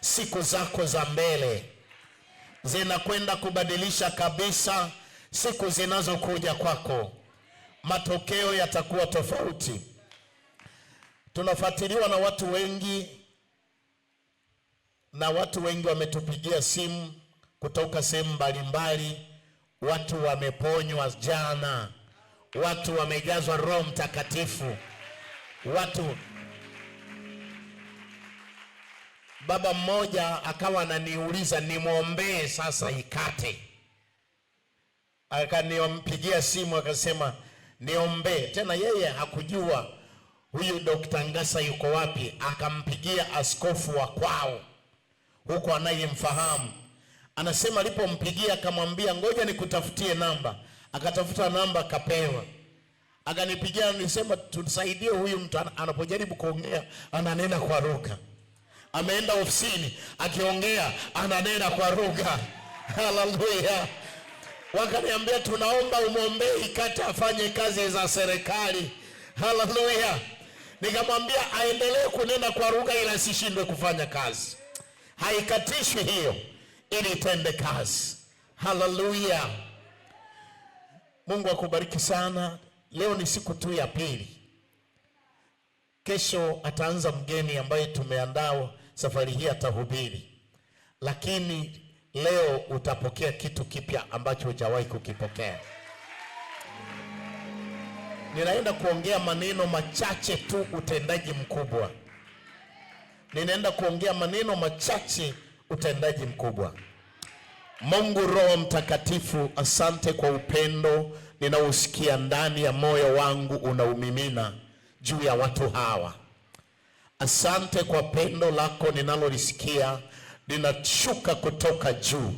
Siku zako za mbele zinakwenda kubadilisha kabisa siku zinazokuja kwako. Matokeo yatakuwa tofauti. Tunafuatiliwa na watu wengi, na watu wengi wametupigia simu kutoka sehemu mbalimbali. Watu wameponywa jana, watu wamejazwa Roho Mtakatifu. Baba mmoja akawa ananiuliza nimwombee sasa ikate. Akanimpigia simu akasema niombee. Tena yeye hakujua huyu Dr. Ngasa yuko wapi. Akampigia askofu wa kwao huko anayemfahamu. Anasema alipompigia akamwambia ngoja nikutafutie namba. Akatafuta namba akapewa. Akanipigia nisema tusaidie huyu mtu anapojaribu kuongea ananena kwa lugha. Ameenda ofisini akiongea ananena kwa lugha. Haleluya. Wakaniambia tunaomba umwombee ikate afanye kazi za serikali. Haleluya. Nikamwambia aendelee kunena kwa lugha ila asishindwe kufanya kazi. Haikatishwi hiyo ili itende kazi. Haleluya. Mungu akubariki sana. Leo ni siku tu ya pili. Kesho ataanza mgeni ambaye tumeandaa safari hii atahubiri. Lakini leo utapokea kitu kipya ambacho hujawahi kukipokea. Ninaenda kuongea maneno machache tu, utendaji mkubwa. Ninaenda kuongea maneno machache, utendaji mkubwa. Mungu Roho Mtakatifu, asante kwa upendo ninaosikia ndani ya moyo wangu unaumimina juu ya watu hawa. Asante kwa pendo lako ninalolisikia linashuka kutoka juu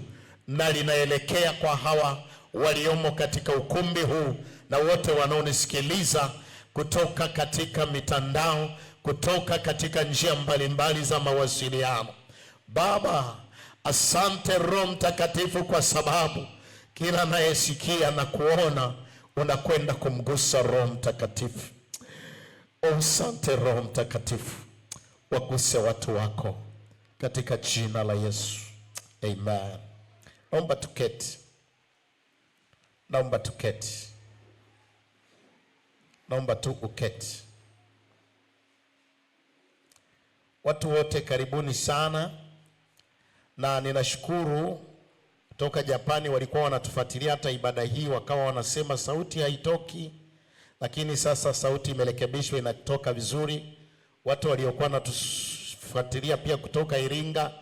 na linaelekea kwa hawa waliomo katika ukumbi huu na wote wanaonisikiliza kutoka katika mitandao, kutoka katika njia mbalimbali za mawasiliano. Baba, asante Roho Mtakatifu kwa sababu kila anayesikia na kuona unakwenda kumgusa Roho Mtakatifu. Asante Roho Mtakatifu, waguse watu wako katika jina la Yesu. Amen. Naomba tuketi. Naomba tuketi. Naomba tu uketi. Watu wote karibuni sana. Na ninashukuru kutoka Japani walikuwa wanatufuatilia hata ibada hii, wakawa wanasema sauti haitoki, lakini sasa sauti imerekebishwa inatoka vizuri. Watu waliokuwa wanatufuatilia pia kutoka Iringa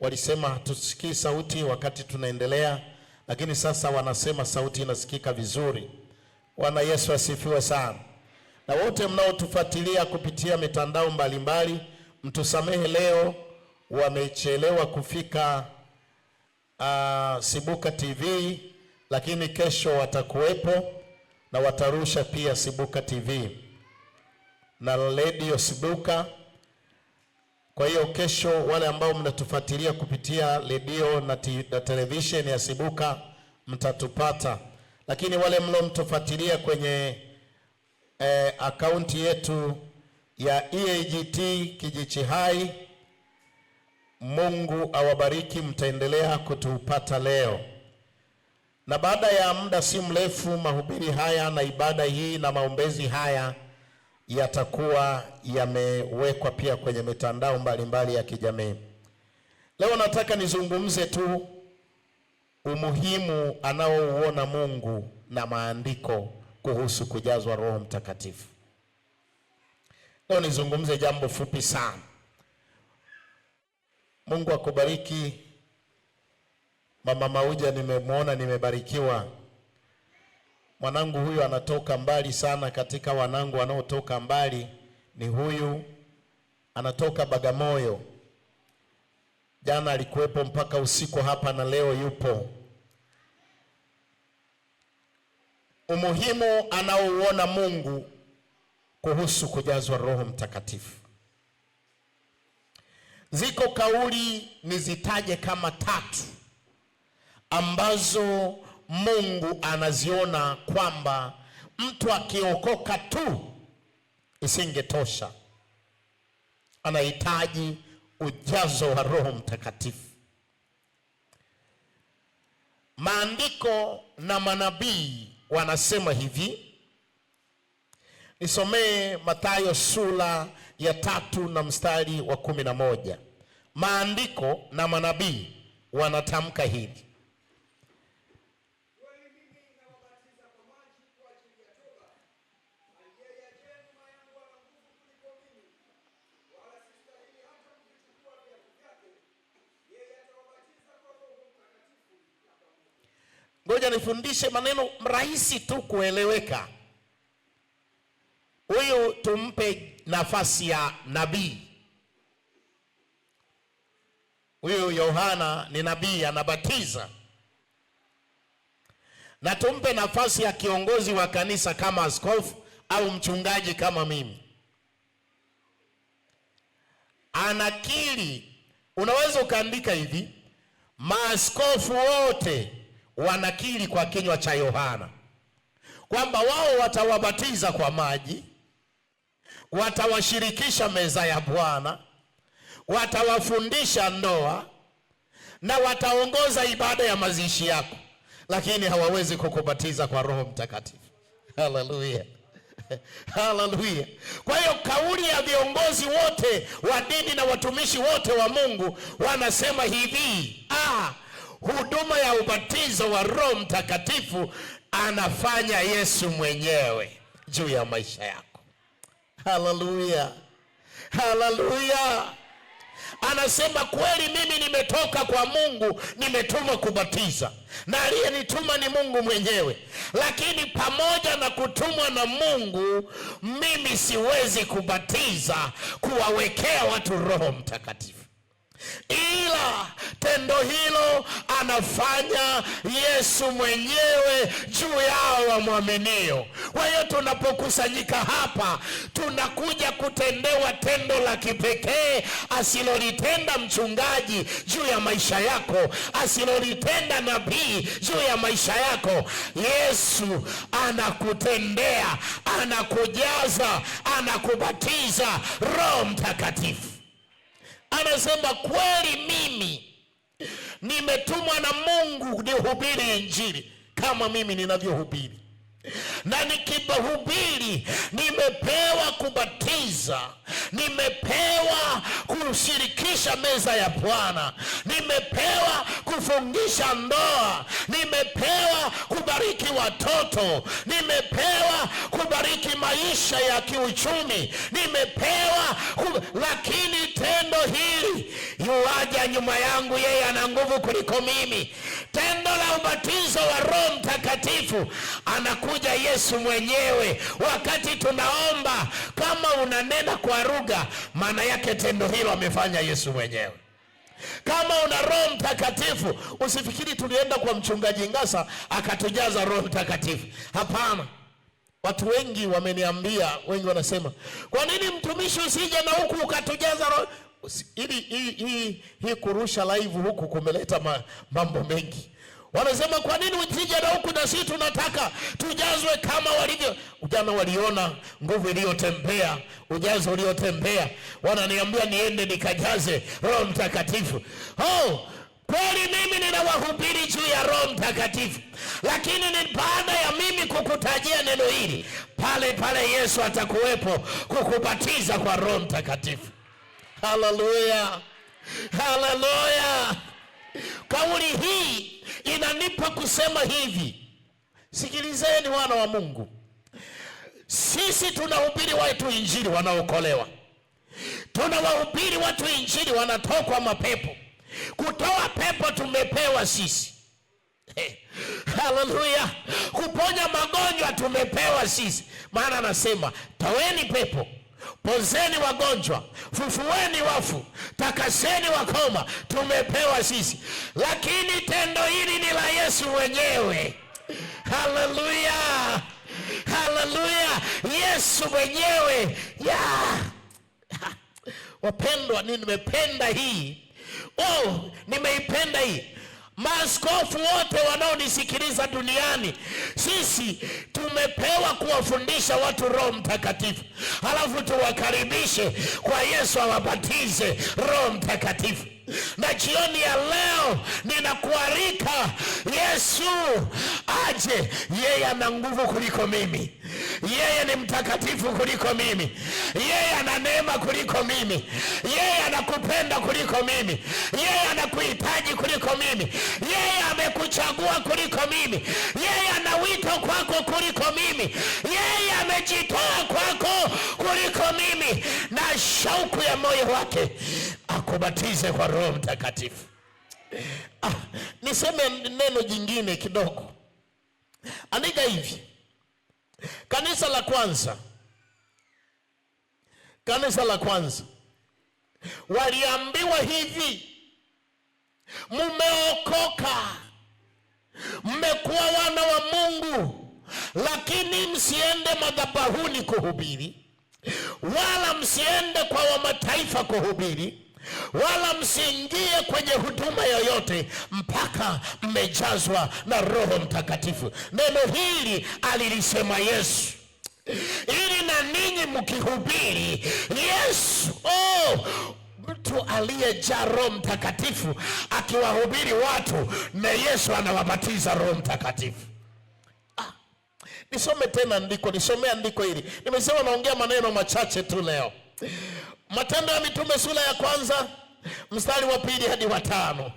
walisema hatusikii sauti wakati tunaendelea, lakini sasa wanasema sauti inasikika vizuri. Bwana Yesu asifiwe sana. Na wote mnaotufuatilia kupitia mitandao mbalimbali, mtusamehe leo wamechelewa kufika Sibuka TV, lakini kesho watakuwepo na watarusha pia Sibuka TV na Radio Sibuka. Kwa hiyo kesho wale ambao mnatufuatilia kupitia radio na television ya Sibuka mtatupata, lakini wale mnaotufuatilia kwenye akaunti yetu ya EAGT Kijichi Hai, Mungu awabariki, mtaendelea kutupata leo. Na baada ya muda si mrefu mahubiri haya na ibada hii na maombezi haya yatakuwa yamewekwa pia kwenye mitandao mbalimbali ya kijamii. Leo nataka nizungumze tu umuhimu anaouona Mungu na maandiko kuhusu kujazwa Roho Mtakatifu. Leo nizungumze jambo fupi sana. Mungu akubariki. Mama Mauja nimemwona, nimebarikiwa. Mwanangu huyu anatoka mbali sana, katika wanangu wanaotoka mbali ni huyu, anatoka Bagamoyo. Jana alikuwepo mpaka usiku hapa na leo yupo. Umuhimu anaouona Mungu kuhusu kujazwa Roho Mtakatifu. Ziko kauli nizitaje kama 3 ambazo Mungu anaziona kwamba mtu akiokoka tu isingetosha. Anahitaji ujazo wa Roho Mtakatifu. Maandiko na manabii wanasema hivi. Nisomee Mathayo sura ya 3 na mstari wa 11. Maandiko na manabii wanatamka hivi. Ngoja nifundishe maneno rahisi tu kueleweka. Huyu tumpe nafasi ya nabii. Huyu Yohana ni nabii, anabatiza. Na tumpe nafasi ya kiongozi wa kanisa kama askofu au mchungaji kama mimi. Anakiri, unaweza ukaandika hivi, maaskofu wote wanakiri kwa kinywa cha Yohana kwamba wao watawabatiza kwa maji, watawashirikisha meza ya Bwana, watawafundisha ndoa na wataongoza ibada ya mazishi yako, lakini hawawezi kukubatiza kwa Roho Mtakatifu. Haleluya. Haleluya. Kwa hiyo kauli ya viongozi wote wa dini na watumishi wote wa Mungu wanasema hivi, huduma ya ubatizo wa Roho Mtakatifu anafanya Yesu mwenyewe juu ya maisha yako. Haleluya. Haleluya. Anasema kweli, mimi nimetoka kwa Mungu, nimetumwa kubatiza, na aliyenituma ni Mungu mwenyewe. Lakini pamoja na kutumwa na Mungu, mimi siwezi kubatiza, kuwawekea watu Roho Mtakatifu, ila tendo hilo anafanya Yesu mwenyewe juu yao wamwaminio. Kwa hiyo tunapokusanyika hapa, tunakuja kutendewa tendo la kipekee asilolitenda mchungaji juu ya maisha yako, asilolitenda nabii juu ya maisha yako. Yesu anakutendea, anakujaza, anakubatiza Roho Mtakatifu. Anasema kweli, mimi nimetumwa na Mungu nihubiri Injili kama mimi ninavyohubiri, na nikihubiri nimepewa kubatiza, nimepewa kushirikisha meza ya Bwana, nimepewa kufungisha ndoa, nimepewa kubariki watoto, nimepewa kubariki maisha ya kiuchumi, nimepewa lakini tendo hili, yuaja nyuma yangu, yeye ana nguvu kuliko mimi. Tendo la ubatizo wa Roho Mtakatifu anakuja Yesu mwenyewe. Wakati tunaomba, kama unanena kwa lugha, maana yake tendo hilo amefanya Yesu mwenyewe. Kama una Roho Mtakatifu, usifikiri tulienda kwa mchungaji Ngasa akatujaza Roho Mtakatifu. Hapana. Watu wengi wameniambia, wengi wanasema, kwa nini mtumishi usije na huku ukatujaza Roho? Hii kurusha live huku kumeleta mambo mengi. Wanasema kwa nini usije na huku, na sisi tunataka tujazwe kama walivyo. Ujana waliona nguvu iliyotembea, ujazo uliotembea. Wananiambia niende nikajaze Roho Mtakatifu. Kweli mimi ninawahubiri juu ya Roho Mtakatifu, lakini ni baada ya mimi kukutajia neno hili, pale pale Yesu atakuwepo kukubatiza kwa Roho Mtakatifu. Haleluya. Haleluya. Kauli hii inanipa kusema hivi, sikilizeni wana wa Mungu. Sisi tunahubiri watu Injili wanaokolewa. Tunawahubiri watu Injili wanatokwa mapepo. Kutoa pepo tumepewa sisi. Haleluya. Kuponya magonjwa tumepewa sisi. Maana anasema toeni pepo, pozeni wagonjwa, fufueni wafu, takaseni wakoma. Tumepewa sisi, lakini tendo hili ni la Yesu mwenyewe. Haleluya. Haleluya. Yesu mwenyewe. Wapendwa, nimependa hii. Nimeipenda hii. Maaskofu wote wanaonisikiliza duniani, sisi tumepewa kuwafundisha watu Roho Mtakatifu, halafu tuwakaribishe kwa Yesu awabatize Roho Mtakatifu. Na jioni ya leo ninakualika Yesu aje. Yeye ana nguvu kuliko mimi, yeye ni mtakatifu kuliko mimi, yeye ana neema kuliko mimi, yeye anakupenda kuliko mimi, yeye anakuhitaji kuliko mimi, yeye amekuchagua kuliko mimi, yeye ana wito kwako kuliko mimi, yeye amejitoa kwako kuliko mimi, na shauku ya moyo wake akubatize kwa Roho Mtakatifu. Niseme neno jingine kidogo. Andika hivi: kanisa la kwanza waliambiwa hivi, mumeokoka, mmekuwa wana wa Mungu, lakini msiende madhabahuni kuhubiri, wala msiende kwa wamataifa kuhubiri, wala msiingie kwenye huduma yoyote mpaka mmejazwa na Roho Mtakatifu. Neno hili alilisema Yesu, ili na ninyi mkihubiri Yesu. Mtu aliyejaa Roho Mtakatifu akiwahubiri watu, na Yesu anawabatiza Roho Mtakatifu. Nisome tena andiko, nisomea andiko hili. Nimesema naongea maneno machache tu leo. Matendo ya Mitume sura ya 1 mstari wa 2 hadi wa 5.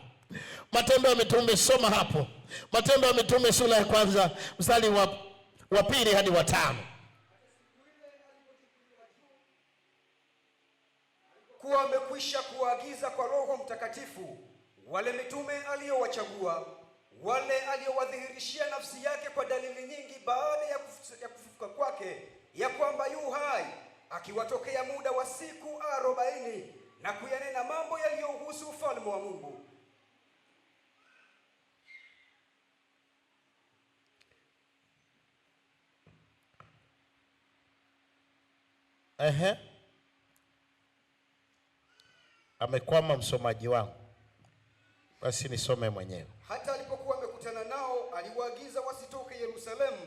Matendo ya Mitume, soma hapo. Matendo ya Mitume sura ya 1 mstari wa 2 hadi wa 5. Kuwa amekwisha kuagiza kwa Roho Mtakatifu wale mitume aliowachagua, wale aliowadhihirishia nafsi yake kwa dalili nyingi baada ya kufufuka kwake, ya kwamba yu hai, akiwatokea muda wa siku 40 na kuyanena mambo yaliyohusu ufalme wa Mungu. Amekwama msomaji wangu, basi nisome mwenyewe. Hata alipokuwa amekutana nao, aliwaagiza wasitoke Yerusalemu,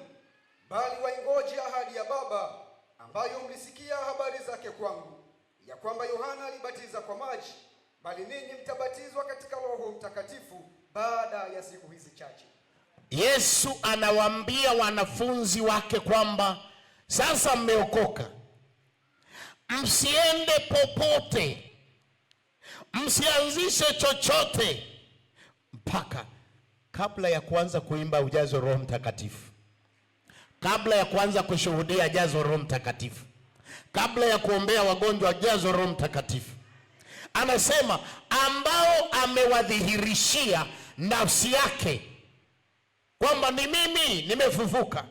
bali waingoje ahadi ya Baba, ambayo mlisikia habari zake kwangu, ya kwamba Yohana alibatiza kwa maji, bali ninyi mtabatizwa katika Roho Mtakatifu baada ya siku hizi chache. Yesu anawaambia wanafunzi wake kwamba sasa mmeokoka, msiende popote, msianzishe chochote mpaka kabla ya kuanza kuimba ujazo Roho Mtakatifu, kabla ya kuanza kushuhudia jazo Roho Mtakatifu, kabla ya kuombea wagonjwa jazo Roho Mtakatifu. Anasema ambao amewadhihirishia nafsi yake kwamba ni mimi nimefufuka.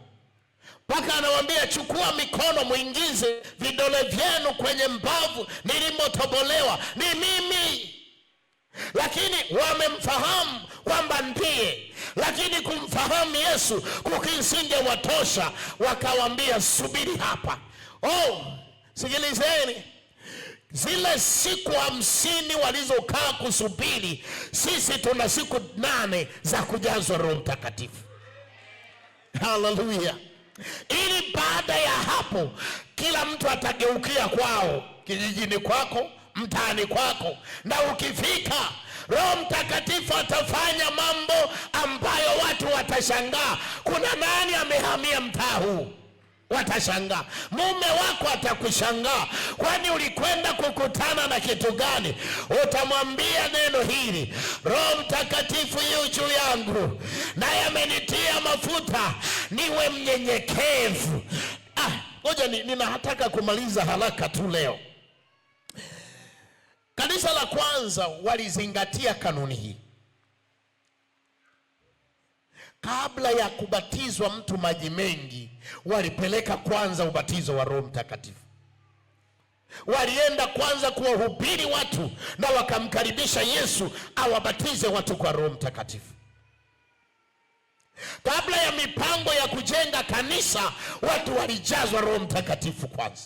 Mpaka anawaambia chukua mikono muingize vidole vyenu kwenye mbavu nilimotobolewa, ni mimi. Lakini wamemfahamu kwamba ndiye, lakini kumfahamu Yesu kukisinge watosha, wakawambia subiri hapa. Sikilizeni, zile siku 50 walizokaa kusubiri, sisi tuna siku 8 za kujazwa Roho Mtakatifu. Haleluya. Ili baada ya hapo kila mtu atageukia kwao, kijijini kwako, mtaani kwako, na ukifika Roho Mtakatifu atafanya mambo ambayo watu watashangaa. Kuna nani amehamia mtaa huu? Watashangaa. Mume wako atakushangaa, kwani ulikwenda kukutana na kitu gani? Utamwambia neno hili, Roho Mtakatifu yu juu yangu, naye amenitia mafuta niwe mnyenyekevu. Ngoja ninataka kumaliza haraka tu leo. Kanisa la kwanza walizingatia kanuni hii. Kabla ya kubatizwa mtu maji mengi, walipeleka kwanza ubatizo wa Roho Mtakatifu. Walienda kwanza kuwahubiri watu na wakamkaribisha Yesu awabatize watu kwa Roho Mtakatifu. Kabla ya mipango ya kujenga kanisa, watu walijazwa Roho Mtakatifu kwanza.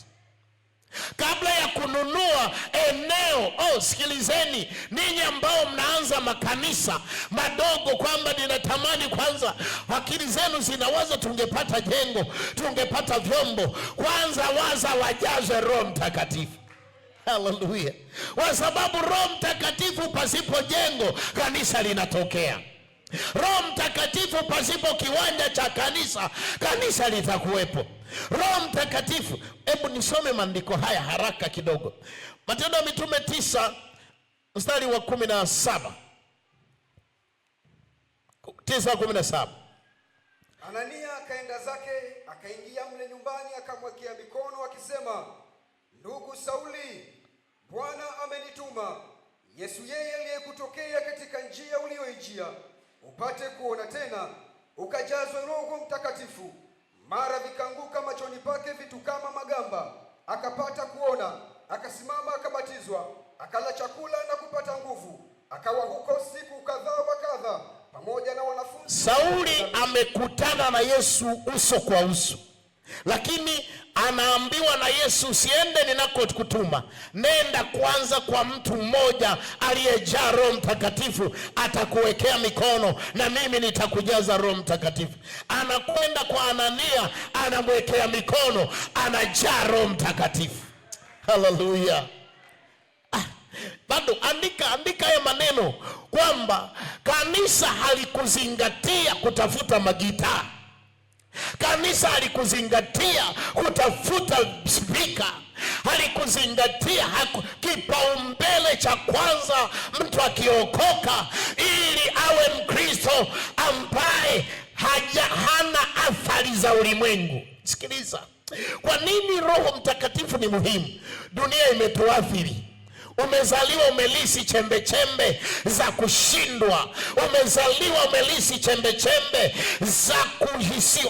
Kabla ya kununua eneo, sikilizeni, ninyi ambao mnaanza makanisa madogo, kwamba ninatamani kwanza, akili zenu zinawaza tungepata jengo, tungepata vyombo. Kwanza waza wajazwe Roho Mtakatifu. Haleluya. Kwa sababu Roho Mtakatifu pasipo jengo, kanisa linatokea. Roho Mtakatifu pasipo kiwanja cha kanisa, kanisa litakuwepo. Roho Mtakatifu, hebu nisome maandiko haya haraka kidogo. Matendo ya Mitume 9 mstari wa 17. 9:17. Anania akaenda zake, akaingia mle nyumbani, akamwekea mikono akisema, ndugu Sauli, Bwana amenituma Yesu, yeye aliyekutokea katika njia uliyoijia, upate kuona tena, ukajazwe Roho Mtakatifu. Mara vikaanguka machoni pake vitu kama magamba, akapata kuona, akasimama, akabatizwa, akala chakula na kupata nguvu. Akawa huko siku kadhaa wa kadhaa pamoja na wanafunzi. Sauli amekutana na Yesu uso kwa uso, lakini anaambiwa na Yesu, usiende ninakokutuma, nenda kwanza kwa mtu mmoja aliyejaa Roho Mtakatifu, atakuwekea mikono na mimi nitakujaza Roho Mtakatifu. Anakwenda kwa Anania, anamwekea mikono, anajaa Roho Mtakatifu. Haleluya. Bado andika ya maneno kwamba kanisa halikuzingatia kutafuta magitaa. Kanisa halikuzingatia kutafuta spika. Halikuzingatia kipaumbele cha kwanza mtu akiokoka ili awe Mkristo ambaye hana athari za ulimwengu. Sikiliza, kwa nini Roho Mtakatifu ni muhimu? Dunia imetuathiri. Umezaliwa umelisi chembe chembe za kushindwa. Umezaliwa umelisi chembe chembe za kuhisi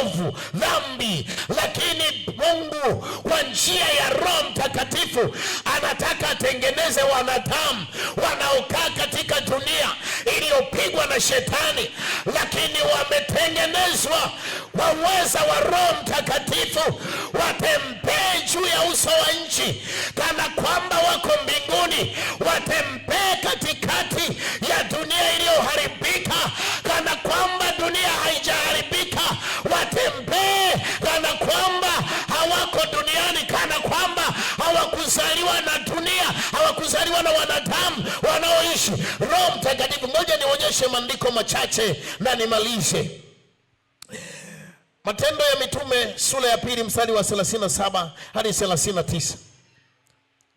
ovu, dhambi. Lakini Mungu kwa njia ya Roho Mtakatifu anataka atengeneze wanadamu wanaokaa katika dunia iliyopigwa na shetani, lakini wametengenezwa kwa uweza wa Roho Mtakatifu, watembee juu ya uso wa nchi kana kwamba wako mbinguni, watembee katikati ya dunia iliyoharibika kana kwamba dunia haijaharibika, watembee kana kwamba hawako duniani, kana kwamba hawakuzaliwa na dunia, hawakuzaliwa na wanadamu wanaoishi. Roho Mtakatifu, ngoja nionyeshe maandiko machache na nimalize. Matendo ya Mitume sura ya 2 mstari wa 37 hadi 39.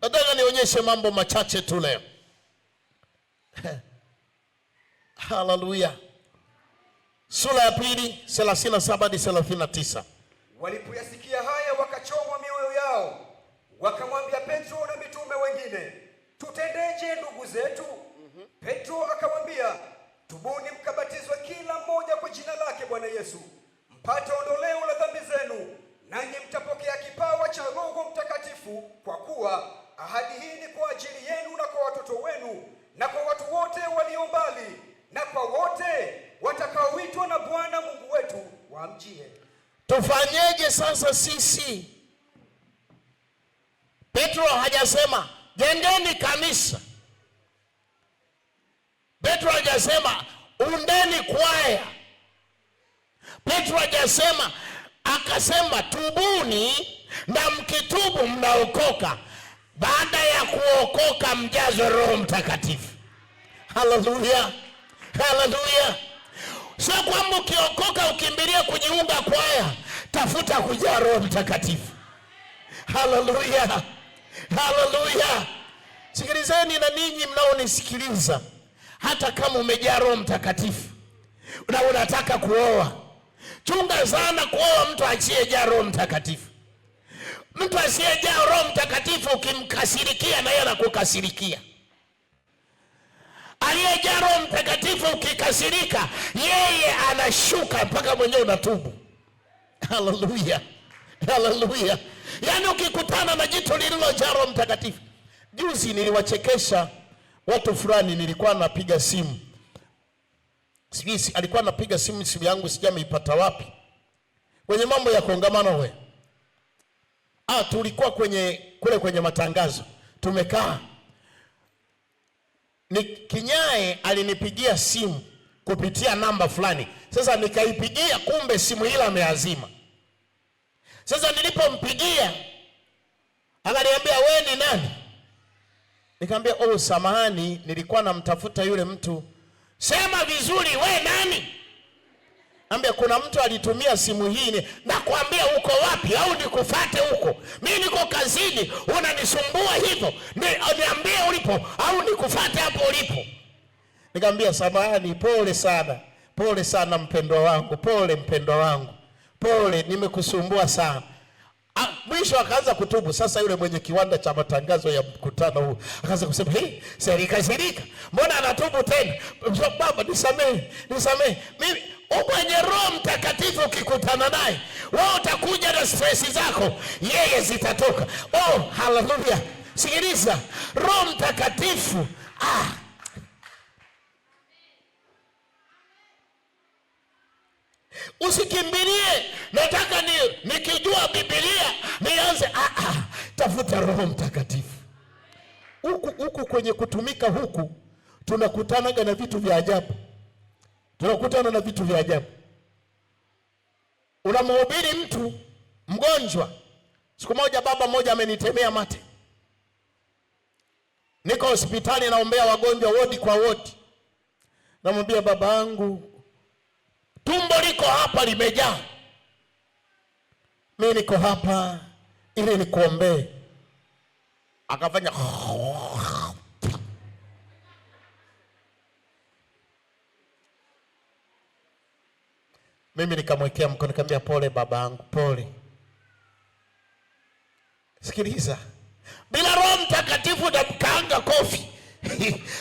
Nataka nionyeshe mambo machache tu leo. Haleluya. Sura ya 2 37 hadi 39. Walipoyasikia haya wakachomwa mioyo yao, wakamwambia Petro na mitume wengine, tutendeje ndugu zetu? Petro akamwambia, tubuni mkabatizwe kila mmoja kwa jina lake Bwana Yesu, mpate ondoleo la dhambi zenu, nanyi mtapokea kipawa cha Roho Mtakatifu, kwa kuwa ahadi hii ni kwa ajili yenu na kwa watoto wenu na kwa watu wote walio mbali na kwa wote watakaoitwa na Bwana Mungu wetu wamjie. Tufanyeje sasa sisi? Petro hajasema jengeni kanisa. Petro hajasema undeni kwaya. Petro hajasema, akasema tubuni na mkitubu mnaokoka. Baada ya kuokoka mjazwe Roho Mtakatifu. Haleluya. Haleluya. Sio kwamba ukiokoka ukimbilia kujiunga kwaya, tafuta kujaa Roho Mtakatifu. Haleluya. Haleluya. Sikilizeni na ninyi mnaonisikiliza, hata kama umejaa Roho Mtakatifu na unataka kuoa, chunga sana kuoa mtu asiyejaa Roho Mtakatifu. Mtu asiyejaa Roho Mtakatifu ukimkasirikia na yeye anakukasirikia. Aliyejaa Roho Mtakatifu ukikasirika, yeye anashuka mpaka mwenyewe unatubu. Haleluya. Haleluya. Yaani ukikutana na jitu lililojaa Roho Mtakatifu. Juzi niliwachekesha watu fulani, nilikuwa napiga simu. Sisi alikuwa napiga simu yangu sijameipata wapi. Kwenye mambo ya kongamano we. tulikuwa kwenye matangazo tumekaa, ni Kinyae alinipigia simu kupitia namba fulani. Sasa nikaipigia, kumbe simu ile ameazima. Sasa nilipompigia akaniambia, wewe ni nani? Nikamwambia, samahani, nilikuwa namtafuta yule mtu. Sema vizuri, wewe nani? Ambia, kuna mtu alitumia simu hii. Nakwambia uko wapi au nikufuate huko? Mimi niko kazini, unanisumbua hivyo. Niambie ulipo au nikufuate hapo ulipo. Nikamwambia, samahani, pole sana mpendwa wangu, pole, nimekusumbua sana. Mwisho akaanza kutubu. Sasa yule mwenye kiwanda cha matangazo ya mkutano huu akaanza kusema, serika, mbona anatubu tena? Baba, nisamehe. Mimi kwenye Roho Mtakatifu ukikutana naye, wewe utakuja na stress zako, yeye zitatoka. Haleluya. Sikiliza, Roho Mtakatifu usikimbilie nataka nikijua Biblia nianze. Tafuta Roho Mtakatifu. Huku kwenye kutumika huku tunakutanaga na vitu vya ajabu. Unamhubiri mtu mgonjwa. Siku moja baba mmoja amenitemea mate. Niko hospitali naombea wagonjwa wodi kwa wodi. Namwambia, baba yangu, tumbo liko hapa limejaa. Mimi niko hapa ili nikuombee. Akafanya mimi nikamwekea mkono, nikamwambia, pole baba yangu, pole. Sikiliza, bila Roho Mtakatifu namkaanga kofi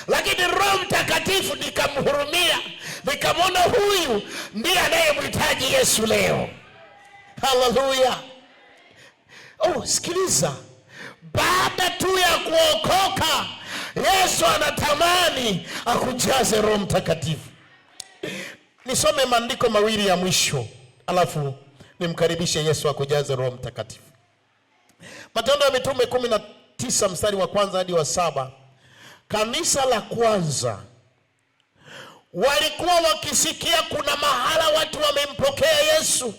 lakini Roho Mtakatifu nikamhurumia, nikamwona huyu ndiye anayemhitaji Yesu leo. Haleluya. Sikiliza, baada tu ya kuokoka, Yesu anatamani akujaze Roho Mtakatifu. Nisome maandiko mawili ya mwisho, alafu nimkaribishe Yesu akujaze Roho Mtakatifu. Matendo ya Mitume 19 mstari wa 1 hadi wa 7. Kanisa la kwanza walikuwa wakisikia kuna mahala watu wamempokea Yesu.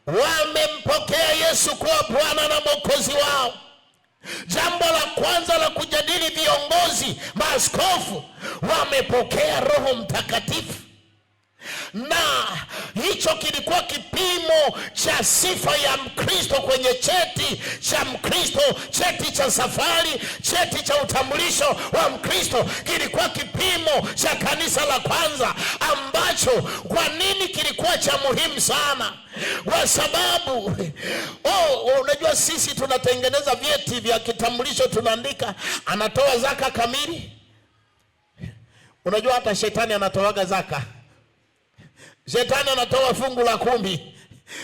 Wamempokea Yesu kuwa Bwana na Mwokozi wao. Jambo la kwanza la kujadili viongozi, maaskofu, wamepokea Roho Mtakatifu. Na hicho kilikuwa kipimo cha sifa ya Mkristo kwenye cheti cha Mkristo, cheti cha safari, cheti cha utambulisho wa Mkristo. Kilikuwa kipimo cha kanisa la kwanza, ambacho kwa nini kilikuwa cha muhimu sana? Kwa sababu unajua sisi tunatengeneza vyeti vya kitambulisho, tunaandika anatoa zaka kamili. Unajua hata shetani anatoaga zaka. Shetani anatoa fungu la 10.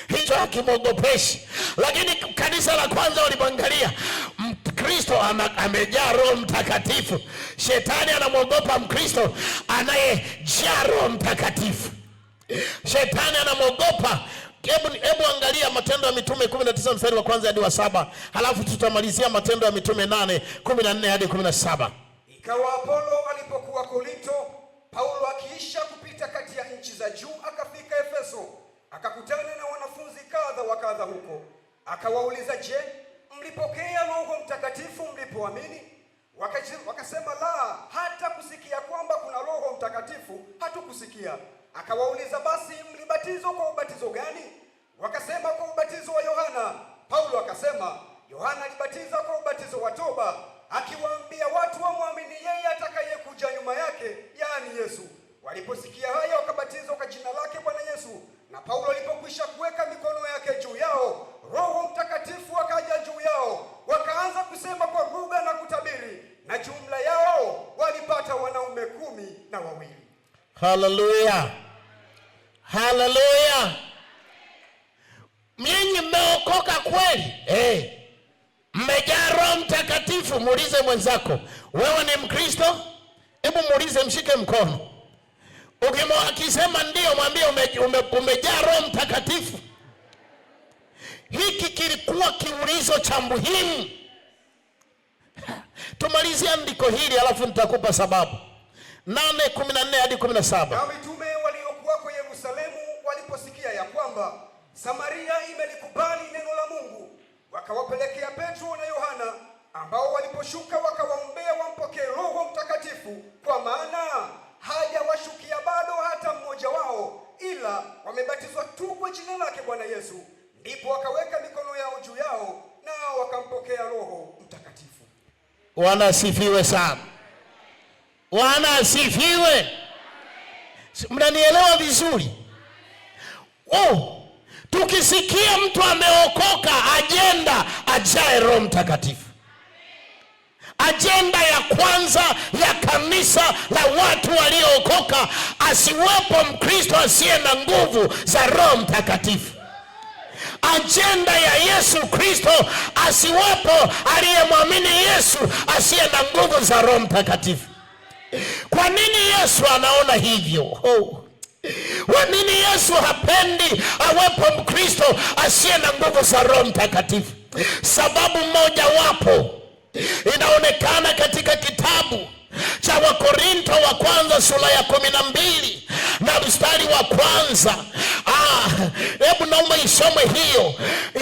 Hicho hakimwogopeshi. Lakini kanisa la kwanza walimwangalia Mkristo amejaa Roho Mtakatifu. Shetani anamwogopa Mkristo anayejaa Roho Mtakatifu. Shetani anamwogopa. Hebu angalia Matendo ya Mitume 19 mstari wa 1 hadi wa 7. Halafu tutamalizia Matendo ya Mitume 8:14 hadi 17. Ikawa Apolo alipokuwa Korinto, Paulo akiisha kupita kati ya nchi za juu akafika Efeso, akakutana na wanafunzi kadha wa kadha huko. Akawauliza, je, mlipokea Roho Mtakatifu mlipoamini? Wakasema, la, hata kusikia kwamba kuna Roho Mtakatifu hatukusikia. Akawauliza, basi mlibatizwa kwa ubatizo gani? Wakasema, kwa ubatizo wa Yohana. Paulo akasema, Yohana alibatiza kwa ubatizo wa toba, akiwaambia watu wamwamini yeye atakayekuja nyuma yake, yaani Yesu. Waliposikia haya wakabatizwa kwa jina lake Bwana Yesu. Na Paulo alipokwisha kuweka mikono yake juu yao, Roho Mtakatifu akaja juu yao, wakaanza kusema kwa lugha na kutabiri, na jumla yao walipata wanaume 12. Haleluya. Haleluya. Mimi mmeokoka kweli? Mmejaa Roho Mtakatifu? Muulize mwenzako, wewe ni Mkristo? Hebu muulize, mshike mkono. Akisema ndio, mwambie umejaa Roho Mtakatifu. hiki kilikuwa kiulizo cha muhimu. Tumalizie andiko hili alafu nitakupa sababu. 8:14 hadi 17. Na mitume waliokuwa kwa Yerusalemu waliposikia ya kwamba Samaria imelikubali neno la Mungu, wakawapelekea Petro na Yohana, ambao waliposhuka wakawaombea wampokee Roho Mtakatifu, kwa maana hajawashukia bado hata mmoja wao, ila wamebatizwa tu kwa jina lake Bwana Yesu. Ndipo wakaweka mikono yao juu yao, nao wakampokea Roho Mtakatifu. Wanasifiwe sana. Wanasifiwe. Mnanielewa vizuri? Tukisikia mtu ameokoka, ajenda ajae Roho Mtakatifu. Ajenda ya kwanza ya kanisa la watu waliookoka, asiwepo Mkristo asiye na nguvu za Roho Mtakatifu. Ajenda ya Yesu Kristo, asiwepo aliyemwamini Yesu asiye na nguvu za Roho Mtakatifu. Kwa nini Yesu anaona hivyo? Kwa nini Yesu hapendi awepo Mkristo asiye na nguvu za Roho Mtakatifu? Sababu moja wapo inaonekana katika kitabu cha Wakorinto wa kwanza sura ya 12 na mstari wa kwanza. Hebu naomba isome hiyo.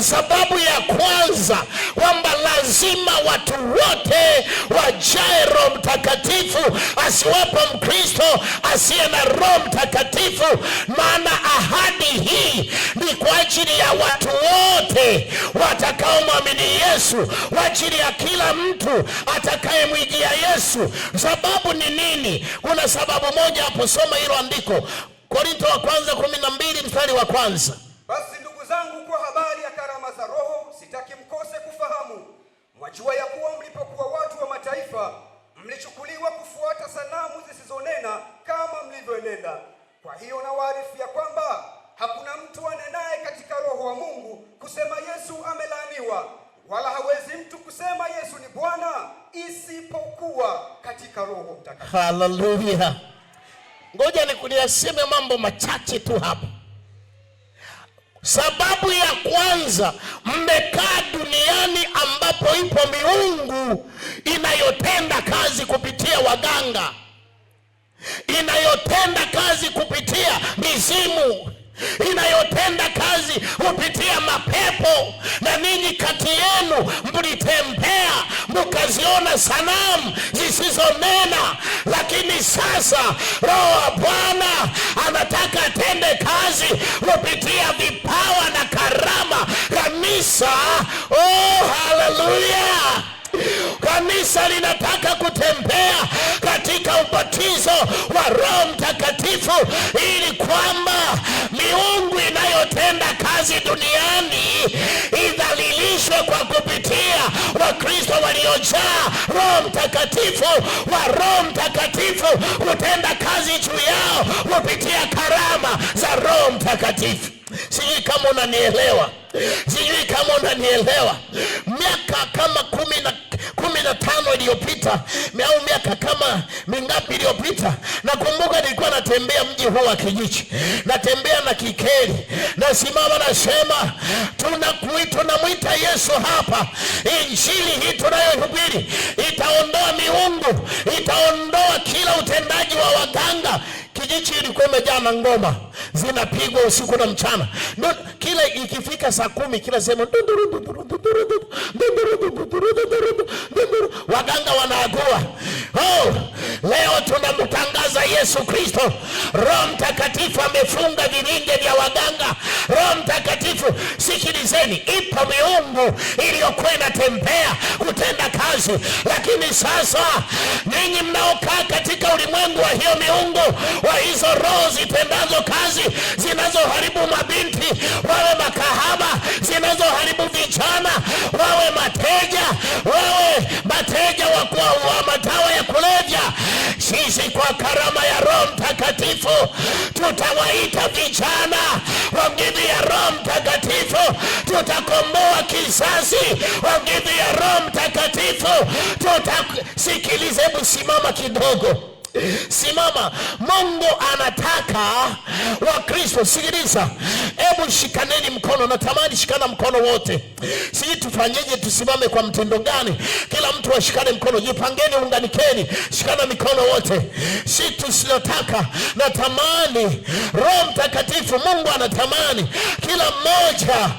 Sababu ya kwanza kwamba lazima watu wote wajae Roho Mtakatifu, asiwepo Mkristo asiye na Roho Mtakatifu, maana ahadi hii ni kwa ajili ya watu wote watakaomwamini Yesu, kwa ajili ya kila mtu atakayemwijia Yesu. Sababu ni nini? Kuna sababu moja hapo, soma hilo andiko. Korinto wa kwanza 12 mstari wa kwanza. Basi ndugu zangu, kwa habari ya karama za Roho sitaki mkose kufahamu. Mwajua ya kuwa mlipokuwa watu wa mataifa, mlichukuliwa kufuata sanamu zisizonena kama mlivyoenenda. Kwa hiyo nawaarifu ya kwamba hakuna mtu anenaye katika Roho wa Mungu kusema Yesu amelaaniwa, wala hawezi mtu kusema Yesu ni Bwana isipokuwa katika Roho Mtakatifu. Haleluya. Ngoja nikuniaseme mambo machache tu hapa. Sababu ya kwanza, mmekaa duniani ambapo ipo miungu inayotenda kazi kupitia waganga, inayotenda kazi kupitia mizimu, inayotenda kazi kupitia mapepo. Na ninyi kati yenu mlitembea mkaziona sanamu zisizonena, lakini sasa Roho wa Bwana anataka atende kazi kupitia vipawa na karama kanisa. Haleluya! Kanisa linataka kutembea katika ubatizo wa Roho Mtakatifu, ili kwamba miungu inayotenda kazi duniani idhalilishwe kwa kupitia Wakristo waliojaa Roho Mtakatifu, wa Roho Mtakatifu kutenda kazi juu yao kupitia karama za Roho Mtakatifu. Sijui kama unanielewa. Sijui kama unanielewa. Miaka kama 15 iliyopita, au miaka kama mingapi iliyopita, nakumbuka nilikuwa natembea mji huu wa Kijichi, natembea na kikeri, nasimama nasema, tunamwita Yesu hapa. Injili hii tunayohubiri itaondoa miungu, itaondoa kila utendaji wa waganga. Kijichi ilikuwa imejaa na ngoma zinapigwa usiku na mchana. Kila ikifika saa 10 kila sehemu waganga wanaagua. Leo tunamtangaza Yesu Kristo. Roho Mtakatifu amefunga vilinge vya waganga. Roho Mtakatifu, sikilizeni, ipo miungu iliyokuwa inatembea kutenda kazi, lakini sasa ninyi mnaokaa katika ulimwengu wa hiyo miungu, wa hizo roho zitendazo kazi, zinazoharibu mabinti wawe makahaba, zinazoharibu vijana wawe mateja, wawe mateja wa madawa ya kulevya, sisi kwa karama ya Roho Mtakatifu tutawaita vijana kwa nguvu ya Roho Mtakatifu, tutakomboa kizazi kwa nguvu ya Roho Mtakatifu. Sikilize, hebu simama kidogo. Simama. Mungu anataka Wakristo, sikiliza, hebu shikaneni mkono. Natamani shikana mkono wote. Sisi tufanyeje? Tusimame kwa mtindo gani? Kila mtu ashikane mkono. Jipangeni, unganikeni, shikana mikono wote. Si tusilotaka, natamani Roho Mtakatifu, Mungu anatamani kila mmoja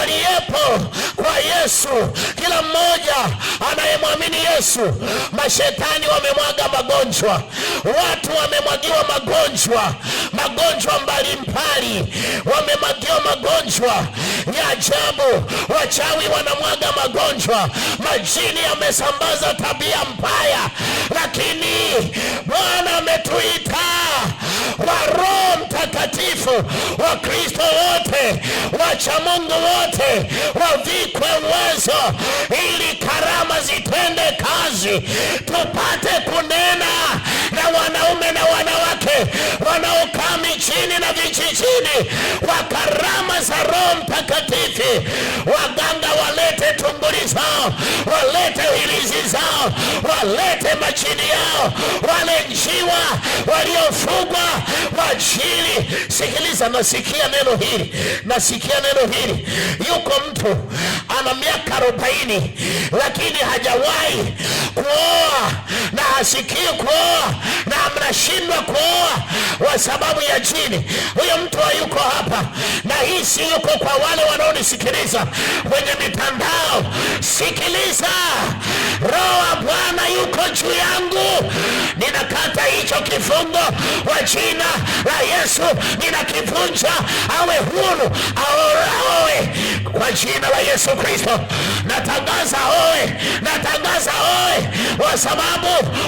aliyepo kwa Yesu, kila mmoja anayemwamini Yesu. Mashetani wamemwaga magonjwa, watu wamemwagiwa magonjwa mbalimbali, wamemwagiwa magonjwa ya ajabu. Wachawi wanamwaga magonjwa, majini yamesambaza tabia mbaya, lakini Bwana ametuita wa Roho Mtakatifu, Wakristo wote, wacha Mungu wote wavikwe uwezo, ili karama zitende kazi, tupate kunena na wanaume na wanawake wanaokaa mijini na vijijini wa karama za Roho Mtakatifu. Waganga walete tunguli zao, walete hilizi zao, walete majini yao, wale njiwa waliofugwa wajili. Sikiliza, nasikia neno hili. Yuko mtu ana miaka 40 lakini hajawahi kuoa na hasikii kuoa na mnashindwa kuoa kwa sababu ya jini. Huyo mtu hayuko hapa, na hii si yuko kwa wale wanaonisikiliza kwenye mitandao. Sikiliza, Roho wa Bwana yuko juu yangu. Ninakata hicho kifungo kwa jina la Yesu, ninakivunja. Awe huru, aoe kwa jina la Yesu Kristo. Natangaza oe, kwa sababu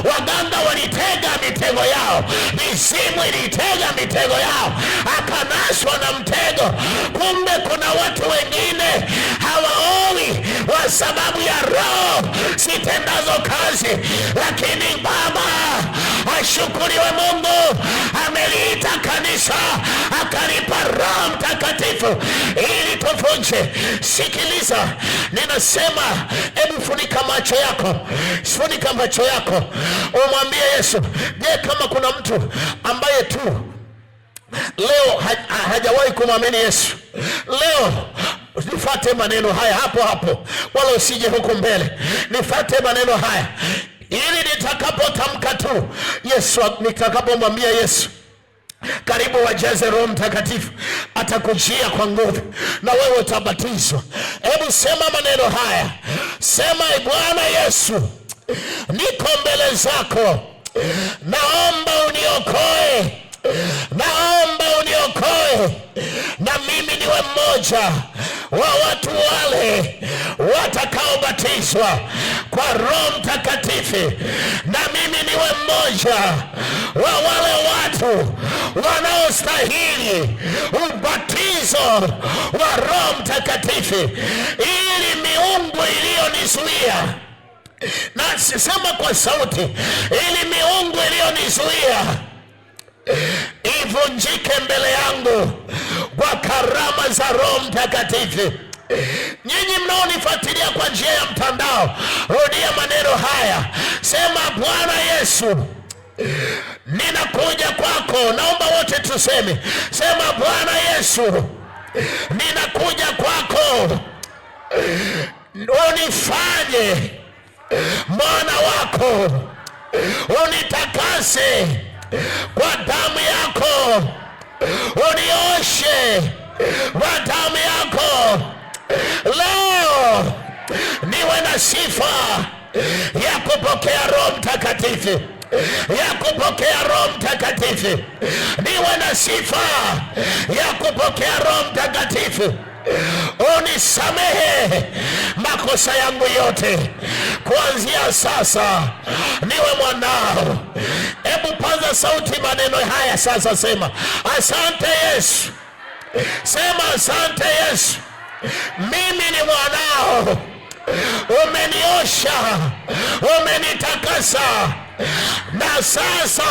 waganga walitega mitego yao, mizimu ilitega mitego yao, akanaswa na mtego. Kumbe kuna watu wengine hawaoi kwa sababu ya roho zitendazo kazi. Lakini Baba, ashukuriwe Mungu, ameliita kanisa, akalipa Roho Mtakatifu ili tuvunje. Sikiliza, ninasema, hebu funika macho yako, umwambie Yesu. Je, kama kuna mtu ambaye tu leo hajawahi kumwamini Yesu, leo nifuate maneno haya hapo, wala usije huko mbele. Nifuate maneno haya ili nitakapotamka tu Yesu, nitakapomwambia Yesu karibu wajaze Roho Mtakatifu, atakujia kwa nguvu na wewe utabatizwa. Hebu sema maneno haya, sema: Bwana Yesu, niko mbele zako, naomba uniokoe, na mimi niwe mmoja wa watu wale watakaobatizwa kwa Roho Mtakatifu, na mimi niwe mmoja wa wale watu wanaostahili ubatizo wa Roho Mtakatifu, ili miungu iliyonizuia, na sisema kwa sauti, ili miungu iliyonizuia ivunjike mbele yangu kwa karama za Roho Mtakatifu. Nyinyi mnaonifuatilia kwa njia ya mtandao, rudia maneno haya, sema: Bwana Yesu, ninakuja kwako. Naomba wote tuseme, sema: Bwana Yesu, ninakuja kwako, unifanye mwana wako, unitakase kwa damu yako, unioshe kwa damu yako. Leo niwe na sifa ya kupokea Roho Mtakatifu, niwe na sifa ya kupokea Roho Mtakatifu. Unisamehe makosa yangu yote, kuanzia sasa niwe mwanao. Hebu paza sauti maneno haya sasa, sema: asante Yesu. Sema: asante Yesu, mimi ni mwanao, umeniosha, umenitakasa, na sasa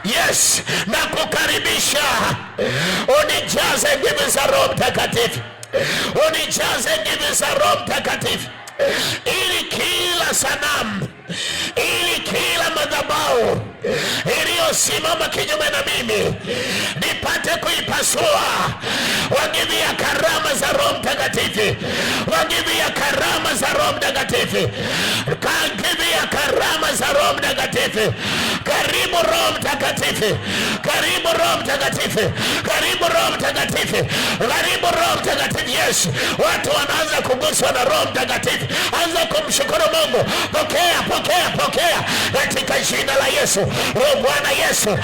yes, nakukaribisha unijaze nguvu za Roho Mtakatifu, ili kila sanamu, ili kila madhabahu inayosimama kinyume na mimi nipate kuipasua. Wangivia karama za Roho Mtakatifu, wangivia karama za Roho Mtakatifu, kangivia karama za Roho Mtakatifu. Karibu Roho Mtakatifu, karibu Roho Mtakatifu, karibu Roho Mtakatifu, karibu Roho Mtakatifu. Yes, watu wanaanza kuguswa na Roho Mtakatifu. Anza kumshukuru Mungu. Pokea, pokea, pokea katika jina la Yesu. Bwana Yesu,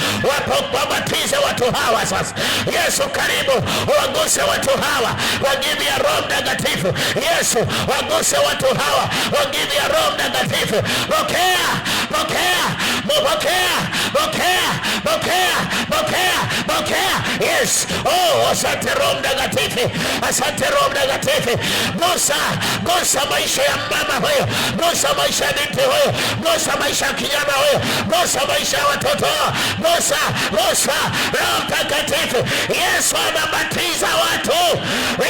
wabatize watu hawa sasa. Yesu, karibu waguse watu hawa, wagivia Roho Mtakatifu. Yesu, waguse watu hawa, wagivia Roho Mtakatifu. Pokea, pokea, pokea, pokea, pokea, pokea, pokea. Yes. Oh, asante Roho Mtakatifu, asante Roho Mtakatifu. Gusa, gusa maisha ya mama huyo, gusa maisha ya binti huyo, gusa maisha ya kijana huyo, gusa maisha ya watoto, gusa, gusa. Roho Mtakatifu. Yesu anabatiza watu.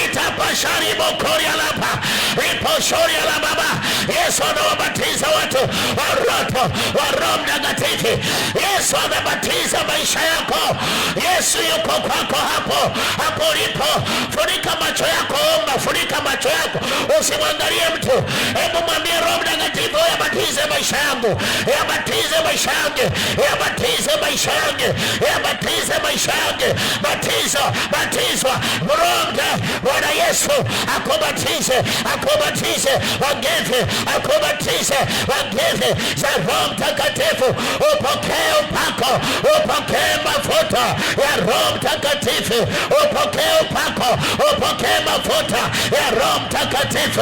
Itapashari mokori alapa, iposhori alababa. Yesu anawabatiza watu wa Roho Mtakatifu. Yesu anabatiza maisha yako. Yesu yuko kwako hapo, hapo ulipo. Funika macho yako, omba, funika macho yako. Usimwangalie mtu. Hebu mwambie Roho Mtakatifu, yabatize maisha yangu, yabatize maisha yangu, yabatize maisha yangu, yabatize maisha yangu. Batizo, batizwa. Bwana Yesu akubatize, akubatize, wageve, akubatize, wageve za Roho Mtakatifu. Upokee upako, upokee mafuta ya Roho Mtakatifu, upokee upako, upokee mafuta ya Roho Mtakatifu,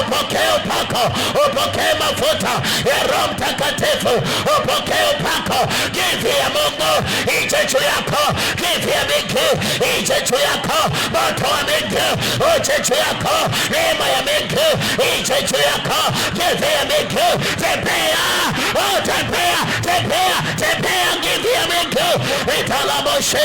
upokee upako, upokee mafuta ya Roho Mtakatifu, upokee upako. Give ya Mungu ije juu yako, give ya Mungu ije juu yako, moto wa Mungu uje juu yako, neema ya Mungu ije juu yako. Give ya Mungu, tembea, oh tembea, tembea, tembea. Give ya Mungu. Italaboshe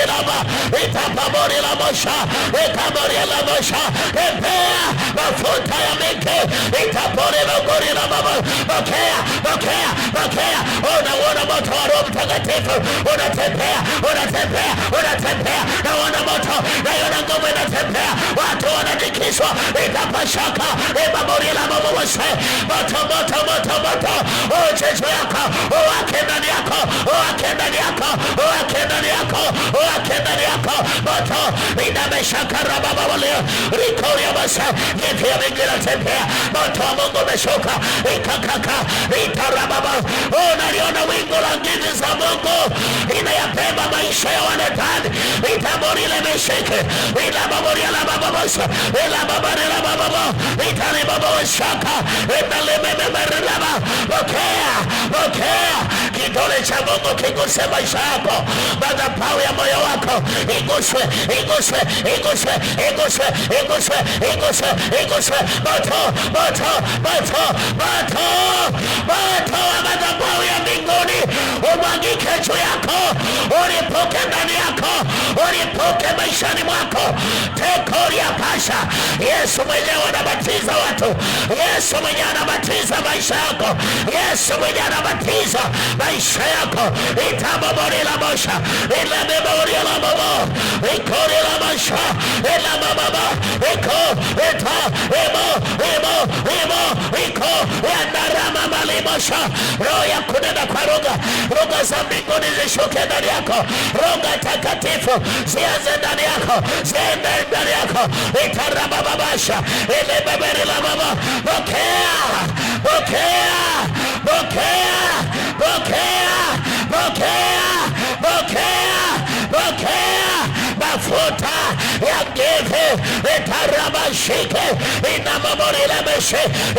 laba, itapabori labosha, itabori labosha. Tembea, mafuta ya Mungu itapori logori lababa. Pokea, pokea, pokea. Unaona moto wa Roho Mtakatifu unatembea, unatembea, unatembea. Naona moto, naona nguvu inatembea. Watu wanadikishwa, itapashaka, ibabori lababoshe. Moto, moto, moto, moto. Uje juu yako, uwake ndani yako, uwake ndani yako, uwake ndani yako, uwake ndani yako. Moto inameshaka rabababole, rikoria basa. Give ya Mungu inatembea. Moto wa Mungu umeshuka, ikakaka, itarababa. Unaliona wingu la nguvu za Mungu inayabeba maisha ya wanadamu. Itabori ile meshike, ilababori la bababosa, ilababori la bababo, itaribabosaka, imelemememerelaba. Pokea, pokea. Kidole cha Mungu kiguse maisha yako, madhabahu ya moyo wako iguswe, iguswe, iguswe, iguswe, iguswe, iguswe, iguswe. Moto, moto, moto, moto, moto wa madhabahu ya mbinguni umwagike juu yako, ulipuke ndani yako, ulipuke maishani mwako. Tekoria pasha. Yesu mwenyewe anabatiza watu, Yesu mwenyewe anabatiza maisha yako, Yesu mwenyewe anabatiza maisha yako. Itababori la bosha, ila bebori la babo, ikori la bosha, ila bababa, iko, ita, imo, imo, imo, iko, yandarama malibosha. Roho ya kunena kwa lugha, lugha za mbinguni zishuke ndani yako. Roho takatifu zianze ndani yako, ziende ndani yako. Itarababasha, ile beberi la baba. Pokea, pokea, pokea, pokea, pokea, pokea, pokea. Mafuta ya give itarabashike, inamamori la meshe,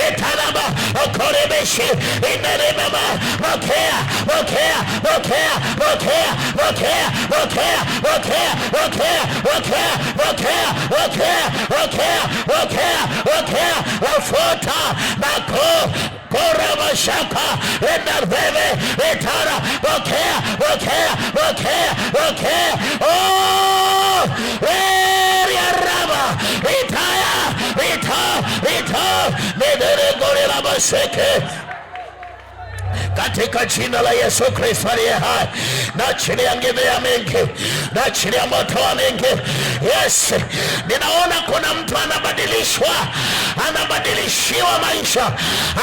itaraba okore meshe, inerimama. Pokea, pokea, pokea, pokea, pokea, pokea, pokea, pokea, pokea, pokea, pokea, pokea, pokea, pokea. Mafuta mako kora mashaka enarveve etara. Pokea, pokea, pokea, pokea. Oh, eri araba itaya, ita, ita, medere gore la baseke. katika jina la Yesu Kristo aliye hai. Naachilia nguvu ya mengi, naachilia moto wa mengi. Yes, ninaona kuna mtu anabadilishiwa maisha,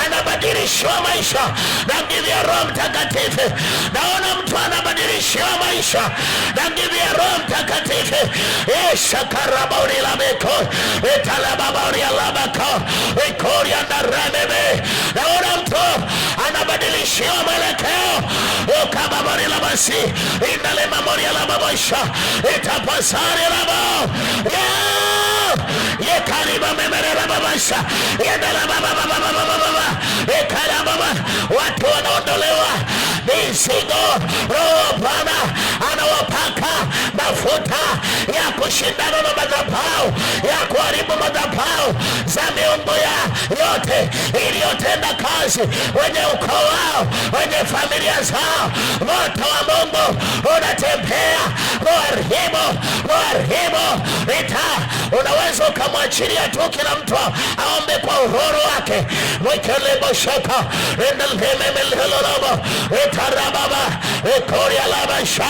anabadilishiwa maisha na nguvu ya Roho Mtakatifu. Naona mtu anabadilishiwa maisha na nguvu ya Roho Mtakatifu. Yes, karabori la meko, etalababori la bako, ekori andarabebe. Naona mtu anabadilishiwa mwelekeo. Ukababori la basi, indale mamori la babosha, etapasari la bao. Ye kariba memere la babasha, yendala baba, ekala baba. Watu wanaondolewa mizigo. Roho Bwana anawapaka mafuta ya kushindana na madhabahu, ya kuharibu madhabahu za miungu ya yote iliyotenda kazi wenye ukoo wao, wenye familia zao. Moto wa Mungu unatembea kuharibu vita. Unaweza ukamwachilia tu kila mtu aombe kwa uhuru wake. Mwikelebo shaka endelhememelhelolobo etarababa ekoria labasha.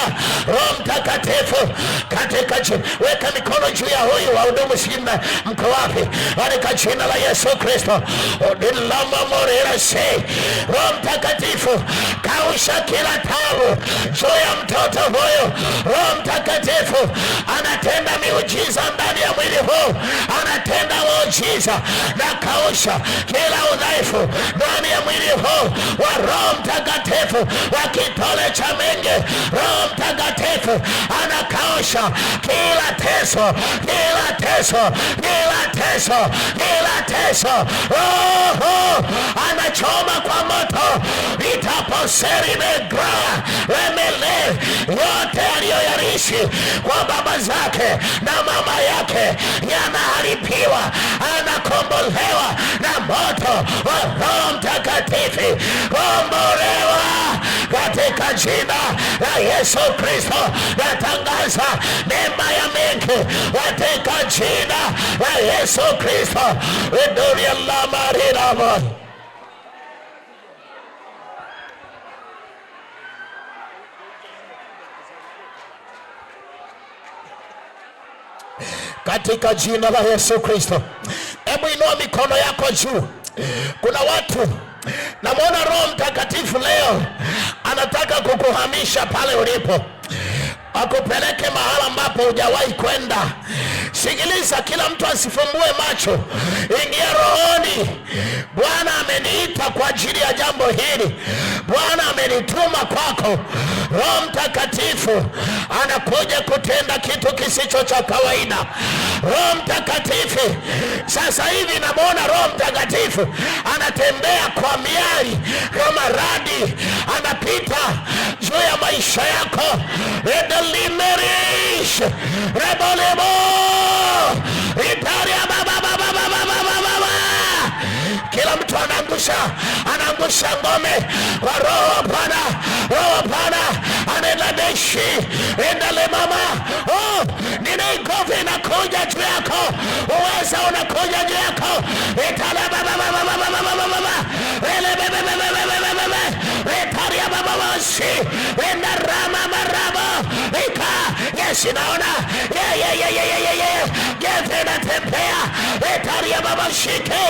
Roho Mtakatifu katika jina, weka mikono juu ya huyu wahudumu. Shinda mko wapi? Katika jina la Yesu Kristo. Odilamba morera se. Roho Mtakatifu kausha kila tabu juu ya mtoto huyu. Roho Mtakatifu anatenda miujiza ndani ya mwili huu, anatenda muujiza na kausha kila udhaifu ndani ya mwili huu wa Roho Mtakatifu wa kitole cha menge. Roho Mtakatifu anakausha kila teso. Roho anachoma kwa moto. Itaposeri negra remele yote aliyoyarishi kwa baba zake na mama yake yanaharibiwa, anakombolewa na moto wa Roho Mtakatifu. Kombolewa katika jina la Yesu Kristo. Natangaza neema ya mengi katika jina la Yesu Kristo. Weduria la marina. Katika jina la Yesu Kristo. Hebu inua mikono yako juu. Kuna watu namwona Roho Mtakatifu leo anataka kukuhamisha pale ulipo, akupeleke mahala ambapo hujawahi kwenda. Sikiliza, kila mtu asifumbue macho, ingia rohoni. Bwana ameniita kwa ajili ya jambo hili. Bwana amenituma kwako. Roho Mtakatifu anakuja kutenda kitu kisicho cha kawaida. Roho Mtakatifu sasa hivi namwona Roho Mtakatifu anatembea kwa miali kama radi, anapita juu ya maisha yako. Redelimerish rebolemo itaria baba. Kila mtu anaangusha ngome kwa Roho Bwana. Roho Bwana aneladeshi endale mama. Nina nguvu inakuja juu yako, uweza unakuja juu yako. Itala baba itaria baba si enda rama maraba ika. Yes, naona gevena tembea. Itaria baba shike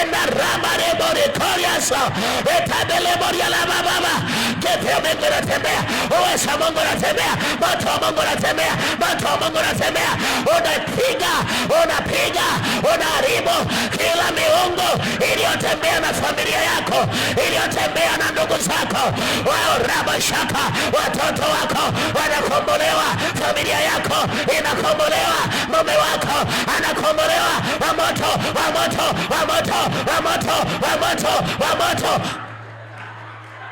enda rama rebore koriasa. Itabele boria la baba gevena Mungu anatembea. Uweza Mungu anatembea. Moto wa Mungu anatembea. Moto wa Mungu anatembea. Unapiga, unaharibu kila miungu iliyotembea na familia yako, iliyotembea na ndugu zako. Wao raba shaka, watoto wako wanakombolewa, familia yako inakombolewa, mume wako anakombolewa. Wa moto.